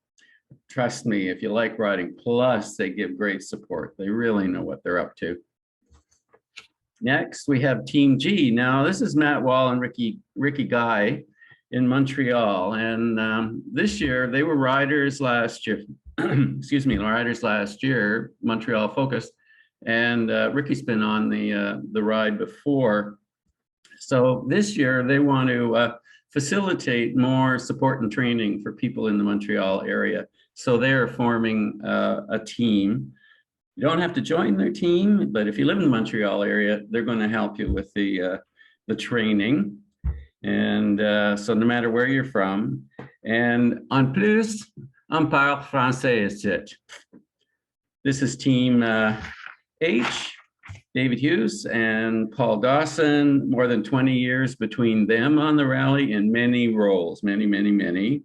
Trust me, if you like riding, plus they give great support. They really know what they're up to. Next, we have Team G. Now, this is Matt Wall and Ricky Guy in Montreal, and this year they were riders last year. Excuse me, riders last year, Montreal focused. And Ricky's been on the ride before. So this year they want to facilitate more support and training for people in the Montreal area. So they're forming a team. You don't have to join their team, but if you live in the Montreal area, they're going to help you with the training. And so no matter where you're from. And en plus, on parle français ici. This is Team H, David Hughes and Paul Dawson, more than 20 years between them on the rally in many roles, many.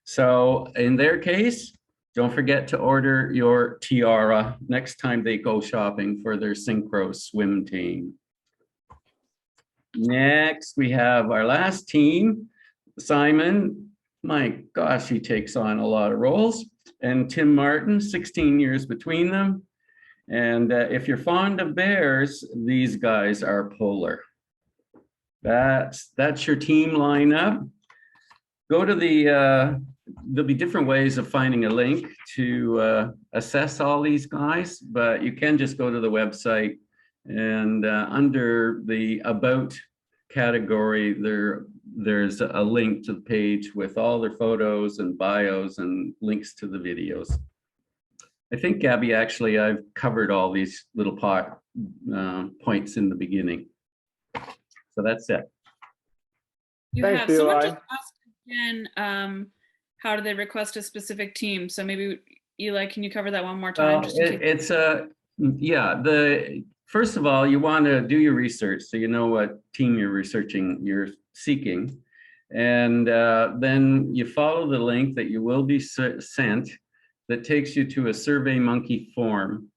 So in their case, don't forget to order your tiara next time they go shopping for their synchro swim team. Next, we have our last team, Simon. My gosh, he takes on a lot of roles. And Tim Martin, 16 years between them. And if you're fond of bears, these guys are polar. That's your team lineup. Go to there'll be different ways of finding a link to assess all these guys, but you can just go to the website and under the About category, there's a link to the page with all their photos and bios and links to the videos. I think, Gabby, actually, I've covered all these little points in the beginning. So that's it. Thanks, Someone Eli. just asked again, how do they request a specific team? So maybe, Eli, can you cover that one more time? First of all, you want to do your research so you know what team you're seeking. And then you follow the link that you will be sent that takes you to a SurveyMonkey form.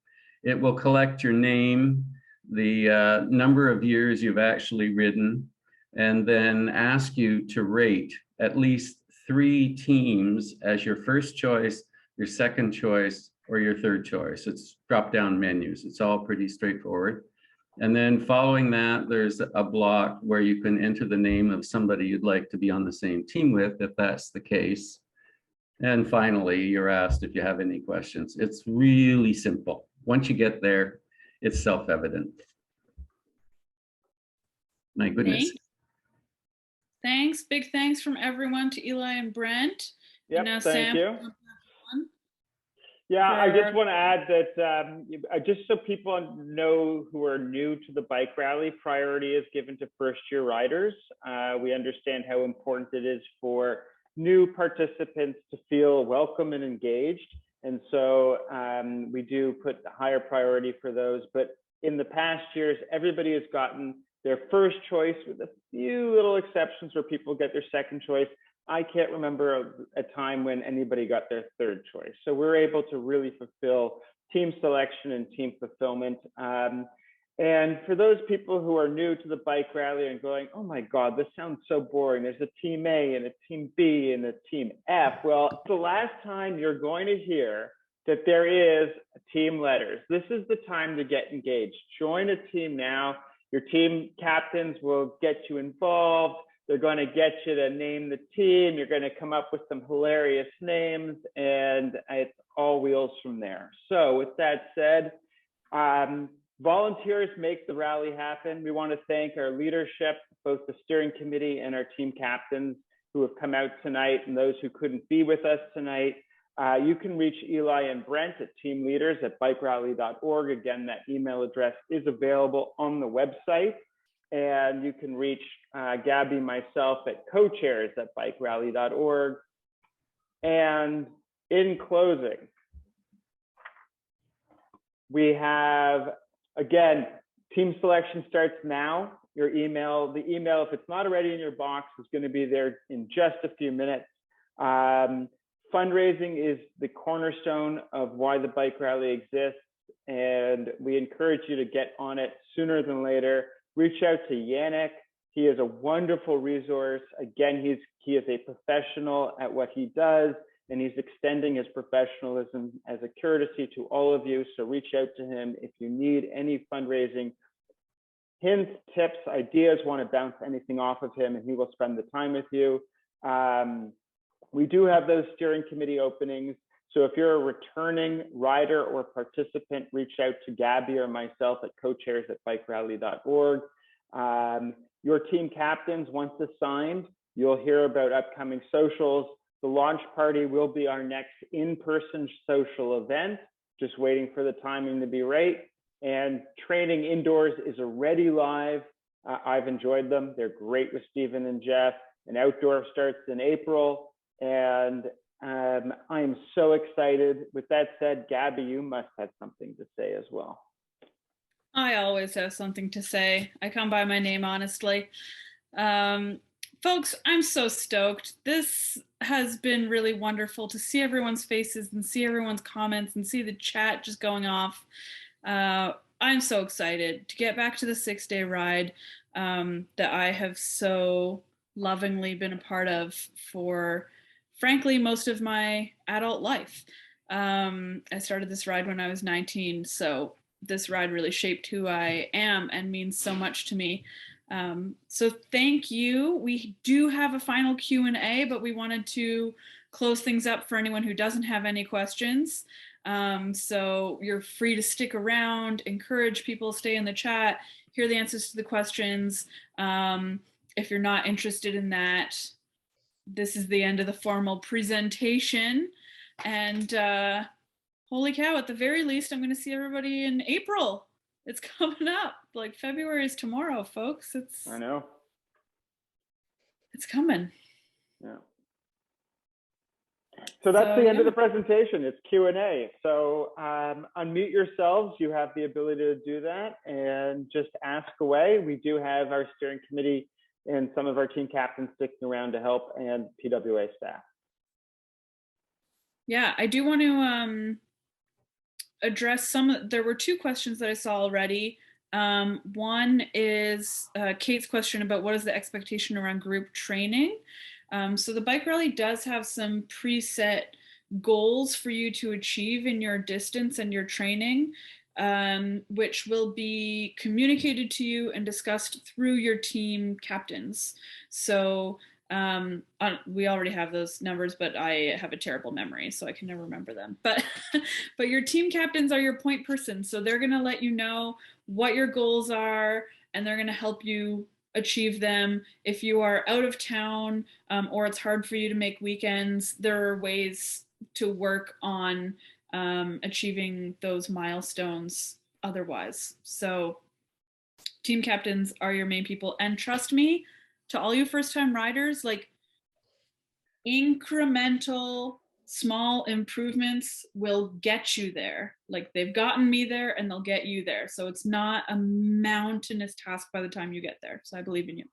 It will collect your name, the number of years you've actually ridden, and then ask you to rate at least 3 teams as your first choice, your second choice, or your third choice. It's drop-down menus. It's all pretty straightforward. And then following that, there's a block where you can enter the name of somebody you'd like to be on the same team with, if that's the case. And finally, you're asked if you have any questions. It's really simple. Once you get there, it's self-evident. My goodness. Thanks. Big thanks from everyone to Eli and Brent. Yep, And now thank Sam. you. Yeah, I just want to add that just so people know who are new to the bike rally, priority is given to first-year riders. We understand how important it is for new participants to feel welcome and engaged. And so we do put higher priority for those. But in the past years, everybody has gotten their first choice with a few little exceptions where people get their second choice. I can't remember a time when anybody got their third choice. So we're able to really fulfill team selection and team fulfillment. And for those people who are new to the bike rally and going, oh my God, this sounds so boring. There's a team A and a team B and a team F. Well, it's the last time you're going to hear that there is team letters. This is the time to get engaged. Join a team now. Your team captains will get you involved. They're going to get you to name the team. You're going to come up with some hilarious names, and it's all wheels from there. So with that said, volunteers make the rally happen. We want to thank our leadership, both the steering committee and our team captains who have come out tonight and those who couldn't be with us tonight. You can reach Eli and Brent at teamleaders@bikerally.org. Again, that email address is available on the website. And you can reach Gabby, myself at co-chairs@bikerally.org. And in closing, we have, again, team selection starts now. Your email, the email, if it's not already in your box, is going to be there in just a few minutes. Fundraising is the cornerstone of why the bike rally exists. And we encourage you to get on it sooner than later. Reach out to Yannick. He is a wonderful resource. Again, he is a professional at what he does, and he's extending his professionalism as a courtesy to all of you. So reach out to him if you need any fundraising hints, tips, ideas, want to bounce anything off of him, and he will spend the time with you. We do have those steering committee openings. So if you're a returning rider or participant, reach out to Gabby or myself at co-chairs@bikerally.org. Your team captains, once assigned, you'll hear about upcoming socials. The launch party will be our next in-person social event, just waiting for the timing to be right. And training indoors is already live. I've enjoyed them. They're great with Stephen and Jeff. And outdoor starts in April. And I am so excited. With that said, Gabby, you must have something to say as well. I always have something to say. I come by my name honestly. Folks, I'm so stoked. This has been really wonderful to see everyone's faces and see everyone's comments and see the chat just going off. I'm so excited to get back to the 6-day ride that I have so lovingly been a part of for, frankly, most of my adult life. I started this ride when I was 19, so this ride really shaped who I am and means so much to me. So thank you. We do have a final Q&A, but we wanted to close things up for anyone who doesn't have any questions. So you're free to stick around, encourage people, stay in the chat, hear the answers to the questions. If you're not interested in that, this is the end of the formal presentation. And holy cow, at the very least, I'm going to see everybody in April. It's coming up. Like February is tomorrow, folks. I know. It's coming. Yeah. So that's the end of the presentation. It's Q&A. So unmute yourselves. You have the ability to do that and just ask away. We do have our steering committee and some of our team captains sticking around to help, and PWA staff. Yeah, I do want to address there were two questions that I saw already. One is Kate's question about what is the expectation around group training. So the bike rally does have some preset goals for you to achieve in your distance and your training, which will be communicated to you and discussed through your team captains. So we already have those numbers, but I have a terrible memory, so I can never remember them. But but your team captains are your point person, so they're going to let you know what your goals are, and they're going to help you achieve them. If you are out of town or it's hard for you to make weekends, there are ways to work on achieving those milestones otherwise. So team captains are your main people, and trust me, to all you first-time riders, like incremental small improvements will get you there. Like they've gotten me there and they'll get you there. So it's not a mountainous task by the time you get there. So I believe in you.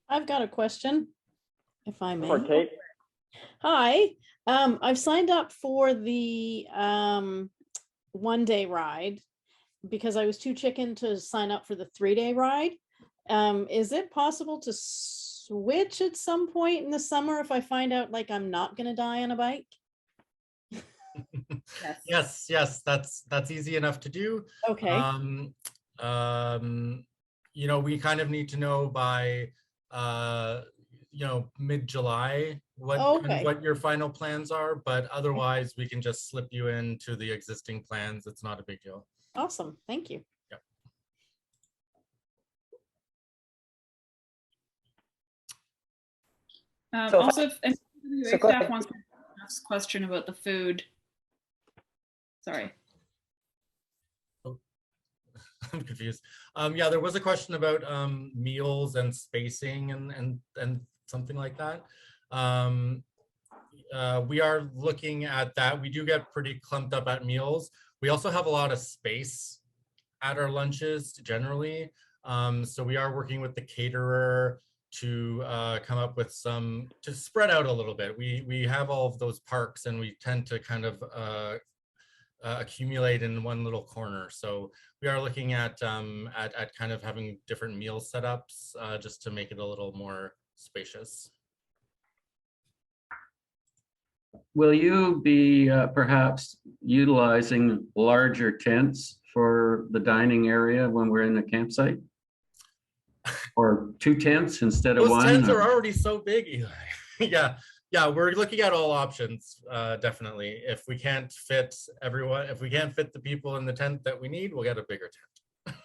I've got a question, if I may. For Kate. Hi, I've signed up for the one-day ride because I was too chicken to sign up for the 3-day ride. Is it possible to switch at some point in the summer if I find out like I'm not going to die on a bike? Yes, that's easy enough to do. Okay. You know, we kind of need to know by you know, mid-July what your final plans are, but otherwise we can just slip you into the existing plans. It's not a big deal. Awesome, thank you. Also, if anybody staff wants to ask a question about the food. Sorry. I'm confused. Yeah, there was a question about meals and spacing and something like that. We are looking at that. We do get pretty clumped up at meals. We also have a lot of space at our lunches generally. So we are working with the caterer to come up with to spread out a little bit. We have all of those parks and we tend to kind of accumulate in one little corner. So we are looking at kind of having different meal setups just to make it a little more spacious. Will you be perhaps utilizing larger tents for the dining area when we're in the campsite? Or 2 tents instead of 1? Those tents are already so big, Eli. Yeah, we're looking at all options, definitely. If we can't fit everyone, if we can't fit the people in the tent that we need, we'll get a bigger tent.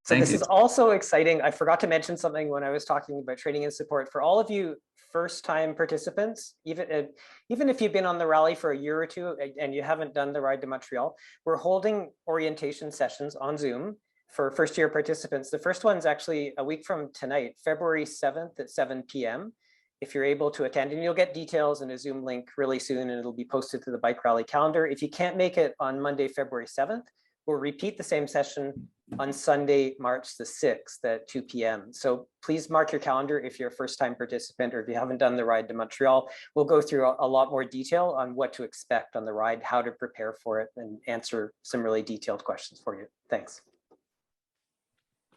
So this is also exciting. I forgot to mention something when I was talking about training and support. For all of you first-time participants, even if you've been on the rally for a year or two and you haven't done the ride to Montreal, we're holding orientation sessions on Zoom for first-year participants. The first one's actually a week from tonight, February 7th at 7 p.m. If you're able to attend, and you'll get details in a Zoom link really soon, and it'll be posted to the Bike Rally calendar. If you can't make it on Monday, February 7th, we'll repeat the same session on Sunday, March the 6th at 2 p.m. So please mark your calendar if you're a first-time participant or if you haven't done the ride to Montreal. We'll go through a lot more detail on what to expect on the ride, how to prepare for it, and answer some really detailed questions for you. Thanks.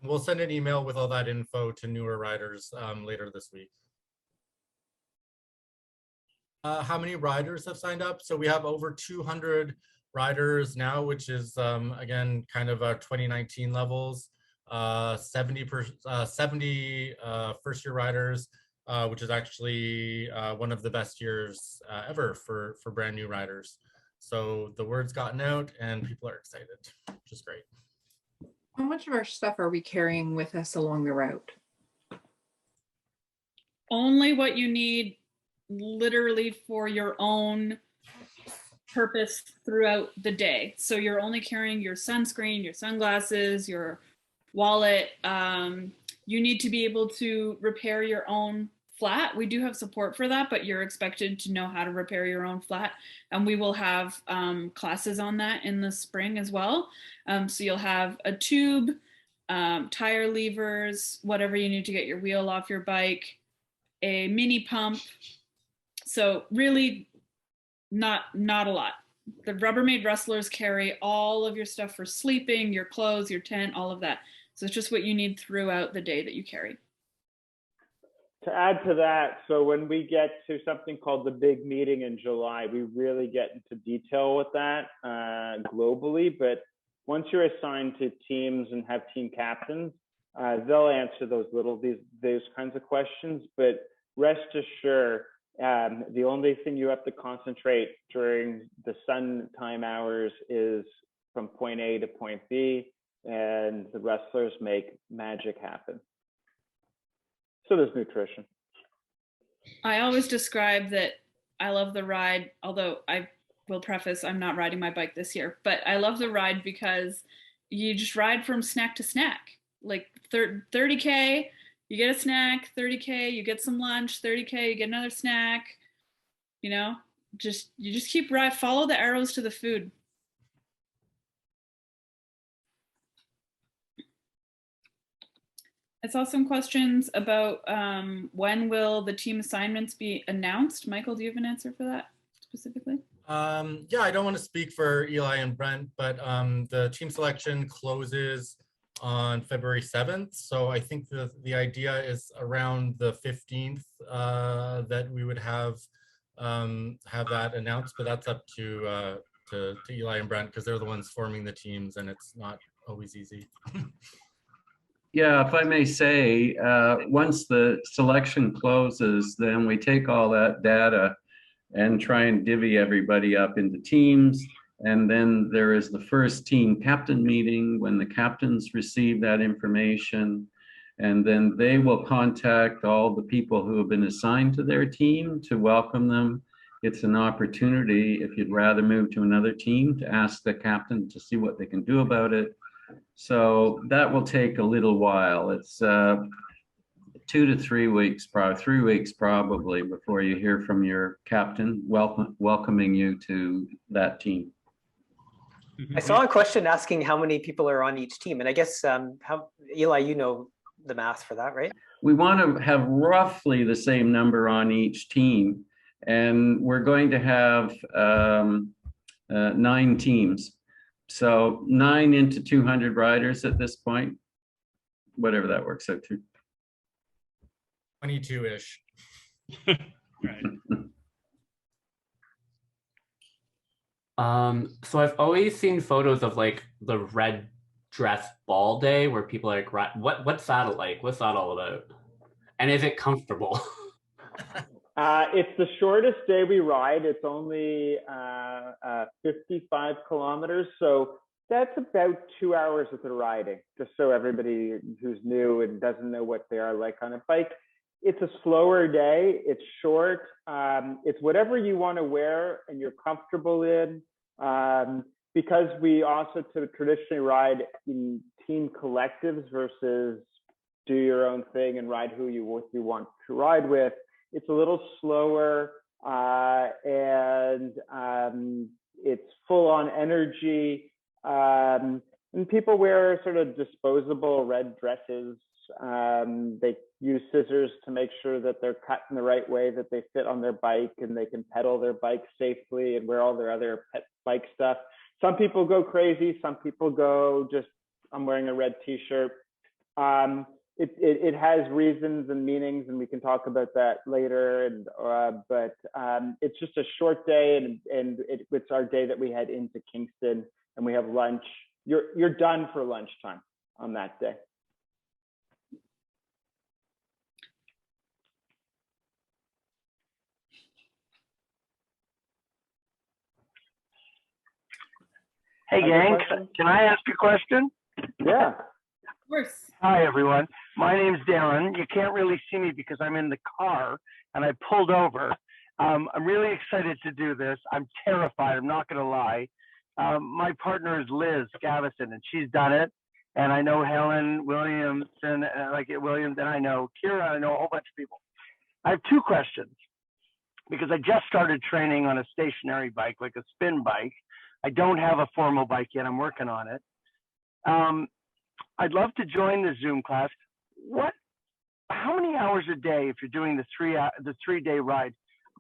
We'll send an email with all that info to newer riders later this week. How many riders have signed up? So we have over 200 riders now, which is again kind of our 2019 levels. 70 first-year riders, which is actually one of the best years ever for brand new riders. So the word's gotten out and people are excited, which is great. How much of our stuff are we carrying with us along the route? Only what you need literally for your own purpose throughout the day. So you're only carrying your sunscreen, your sunglasses, your wallet. You need to be able to repair your own flat. We do have support for that, but you're expected to know how to repair your own flat. And we will have classes on that in the spring as well. So you'll have a tube, tire levers, whatever you need to get your wheel off your bike, a mini pump. So really not a lot. The Rubbermaid Rustlers carry all of your stuff for sleeping, your clothes, your tent, all of that. So it's just what you need throughout the day that you carry. To add to that, so when we get to something called the big meeting in July, we really get into detail with that globally. But once you're assigned to teams and have team captains, they'll answer those kinds of questions. But rest assured, the only thing you have to concentrate during the sun time hours is from point A to point B, and the wrestlers make magic happen. So there's nutrition. I always describe that I love the ride, although I will preface I'm not riding my bike this year, but I love the ride because you just ride from snack to snack. Like 30K, you get a snack, 30K, you get some lunch, 30K, you get another snack. You know, you just keep follow the arrows to the food. I saw some questions about when will the team assignments be announced. Michael, do you have an answer for that specifically? Yeah, I don't want to speak for Eli and Brent, but the team selection closes on February 7th. So I think the idea is around the 15th that we would have that announced, but that's up to Eli and Brent because they're the ones forming the teams and it's not always easy. Yeah, if I may say, once the selection closes, then we take all that data and try and divvy everybody up into teams. And then there is the first team captain meeting when the captains receive that information. And then they will contact all the people who have been assigned to their team to welcome them. It's an opportunity, if you'd rather move to another team, to ask the captain to see what they can do about it. So that will take a little while. It's 2 to 3 weeks, probably 3 weeks probably, before you hear from your captain welcoming you to that team. I saw a question asking how many people are on each team, and I guess Eli, you know the math for that, right? We want to have roughly the same number on each team, and we're going to have 9 teams. So 9 into 200 riders at this point, whatever that works out to. 22-ish. Right. So I've always seen photos of like the red dress ball day where people are like, what's that like? What's that all about? And is it comfortable? It's the shortest day we ride. It's only 55 kilometers. So that's about 2 hours of the riding, just so everybody who's new and doesn't know what they are like on a bike. It's a slower day. It's short. It's whatever you want to wear and you're comfortable in. Because we also traditionally ride in team collectives versus do your own thing and ride who you want to ride with. It's a little slower and it's full on energy. And people wear sort of disposable red dresses. They use scissors to make sure that they're cut in the right way, that they fit on their bike and they can pedal their bike safely and wear all their other bike stuff. Some people go crazy. Some people go just, I'm wearing a red t-shirt. It has reasons and meanings, and we can talk about that later. And but it's just a short day, and it's our day that we head into Kingston, and we have lunch. You're done for lunchtime on that day. Hey, gang, can I ask a question? Yeah. Of course. Hi, everyone. My name's Darren. You can't really see me because I'm in the car and I pulled over. I'm really excited to do this. I'm terrified. I'm not going to lie. My partner is Liz Gavison, and she's done it. And I know Helen Williamson, Williams, and I know Kira. I know a whole bunch of people. I have two questions because I just started training on a stationary bike, like a spin bike. I don't have a formal bike yet. I'm working on it. I'd love to join the Zoom class. How many hours a day, if you're doing the 3-day ride,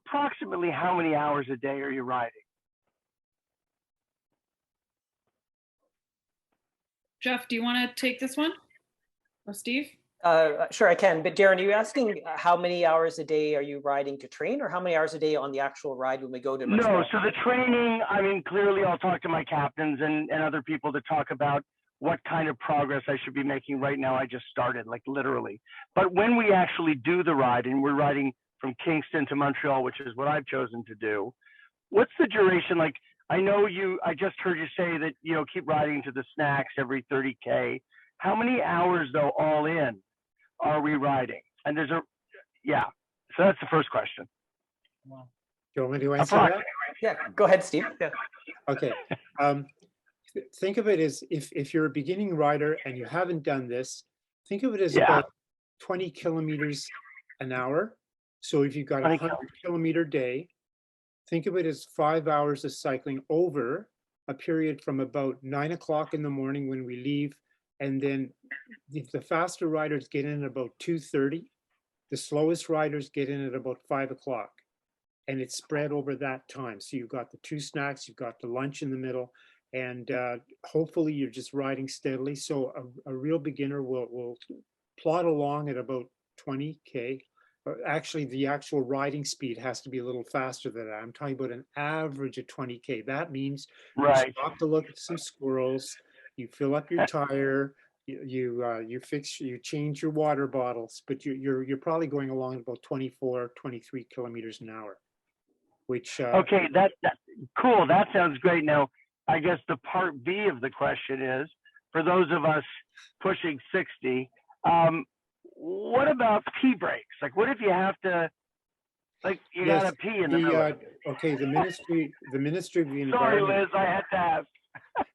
approximately how many hours a day are you riding? Jeff, do you want to take this one? Or Steve? Sure, I can. But Darren, are you asking how many hours a day are you riding to train, or how many hours a day on the actual ride when we go to Montreal? No, so the training, I mean, clearly I'll talk to my captains and other people to talk about what kind of progress I should be making. Right now. I just started, like literally. But when we actually do the ride, and we're riding from Kingston to Montreal, which is what I've chosen to do, what's the duration? Like, I just heard you say that, keep riding to the snacks every 30K. How many hours though, all in, are we riding? And so that's the first question. Do you want me to answer that? Yeah, go ahead, Steve. Yeah. Okay. Think of it as if you're a beginning rider and you haven't done this, think of it as about 20 kilometers an hour. So if you've got a 100-kilometer day, think of it as 5 hours of cycling over a period from about 9 o'clock in the morning when we leave. And then if the faster riders get in at about 2:30, the slowest riders get in at about 5 o'clock. And it's spread over that time. So you've got the 2 snacks, you've got the lunch in the middle, and hopefully you're just riding steadily. So a real beginner will plod along at about 20K. Actually, the actual riding speed has to be a little faster than that. I'm talking about an average of 20K. That means you stop to look at some squirrels, you fill up your tire, you change your water bottles, but you're probably going along at about 24, 23 kilometers an hour. Which okay, that cool. That sounds great. Now, I guess the part B of the question is, for those of us pushing 60, what about pee breaks? Like, what if you have to, like, you gotta pee in the middle? Okay, the Ministry of the Environment. Sorry, Liz, I had to ask.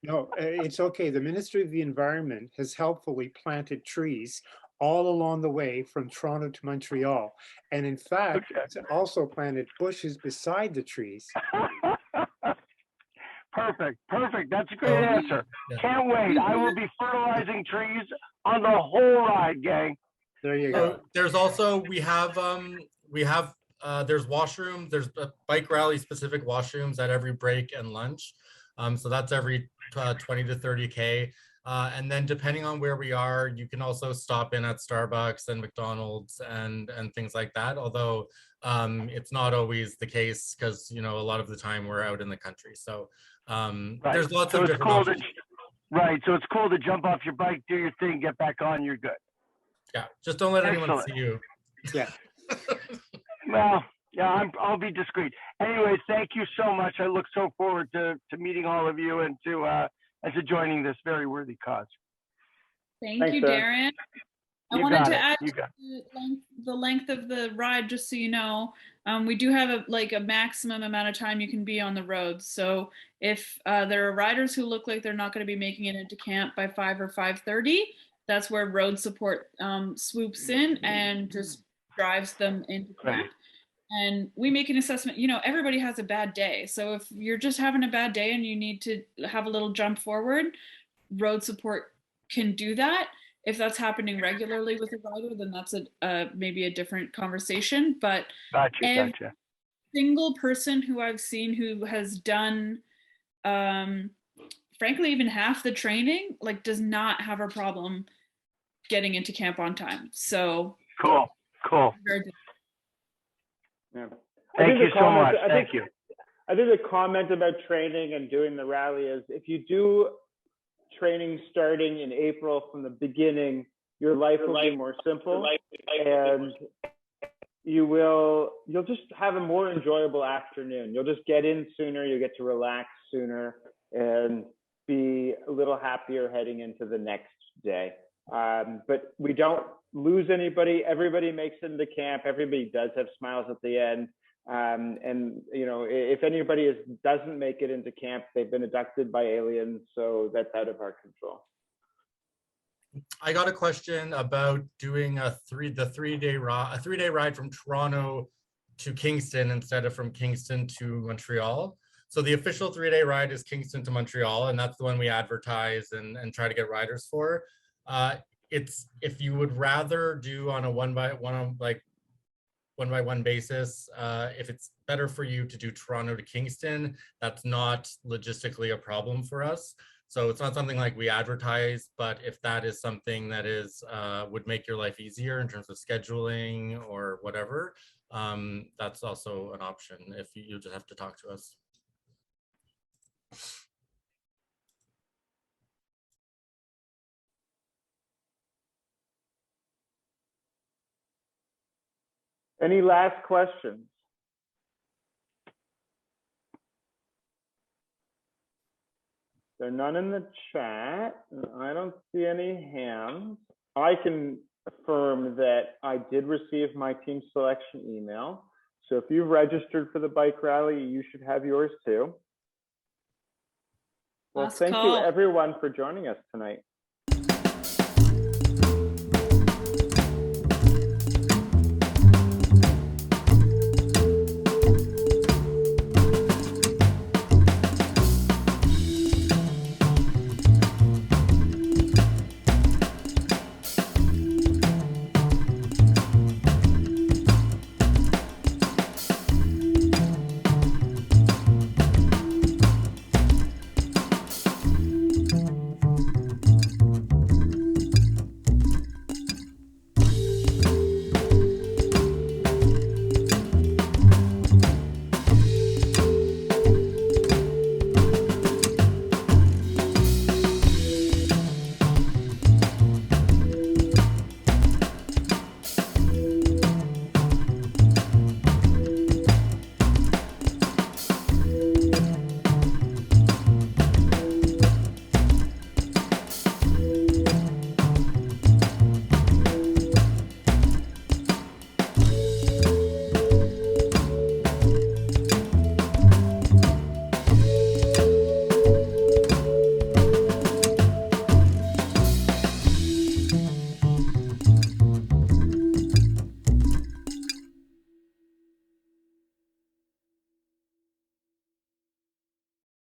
No, it's okay. The Ministry of the Environment has helpfully planted trees all along the way from Toronto to Montreal. And in fact, it's also planted bushes beside the trees. Perfect. That's a great answer. Can't wait. I will be fertilizing trees on the whole ride, gang. There you go. There's also, there's washrooms, there's bike rally specific washrooms at every break and lunch. So that's every 20 to 30K. And then depending on where we are, you can also stop in at Starbucks and McDonald's and things like that. Although it's not always the case because, a lot of the time we're out in the country. So there's lots of different options. So it's cool to jump off your bike, do your thing, get back on, you're good. Yeah, just don't let anyone see you. Yeah. Well, yeah, I'll be discreet. Anyway, thank you so much. I look so forward to meeting all of you and to joining this very worthy cause. Thanks, you, Darren. I wanted to add the length of the ride, just so you know. We do have a maximum amount of time you can be on the roads. So if there are riders who look like they're not going to be making it into camp by 5 or 5:30, that's where road support swoops in and just drives them into camp. And we make an assessment. Everybody has a bad day. So if you're just having a bad day and you need to have a little jump forward, road support can do that. If that's happening regularly with a rider, then that's maybe a different conversation. But every single person who I've seen who has done, frankly, even half the training, does not have a problem getting into camp on time. So cool. Yeah. Thank you so much. Thank you. I think the comment about training and doing the rally is, if you do training starting in April from the beginning, your life will be more simple, and you'll just have a more enjoyable afternoon. You'll just get in sooner, you get to relax sooner, and be a little happier heading into the next day. But we don't lose anybody. Everybody makes it into camp. Everybody does have smiles at the end. And if anybody doesn't make it into camp, they've been abducted by aliens. So that's out of our control. I got a question about doing a three-day ride from Toronto to Kingston instead of from Kingston to Montreal. So the official 3-day ride is Kingston to Montreal, and that's the one we advertise and try to get riders for. It's if you would rather do on a one by one basis, if it's better for you to do Toronto to Kingston, that's not logistically a problem for us. So it's not something like we advertise, but if that is something that is would make your life easier in terms of scheduling or whatever, that's also an option if you just have to talk to us. Any last questions? There are none in the chat. I don't see any hands. I can affirm that I did receive my team selection email. So if you've registered for the bike rally, you should have yours too. Well, Last thank you call. everyone for joining us tonight.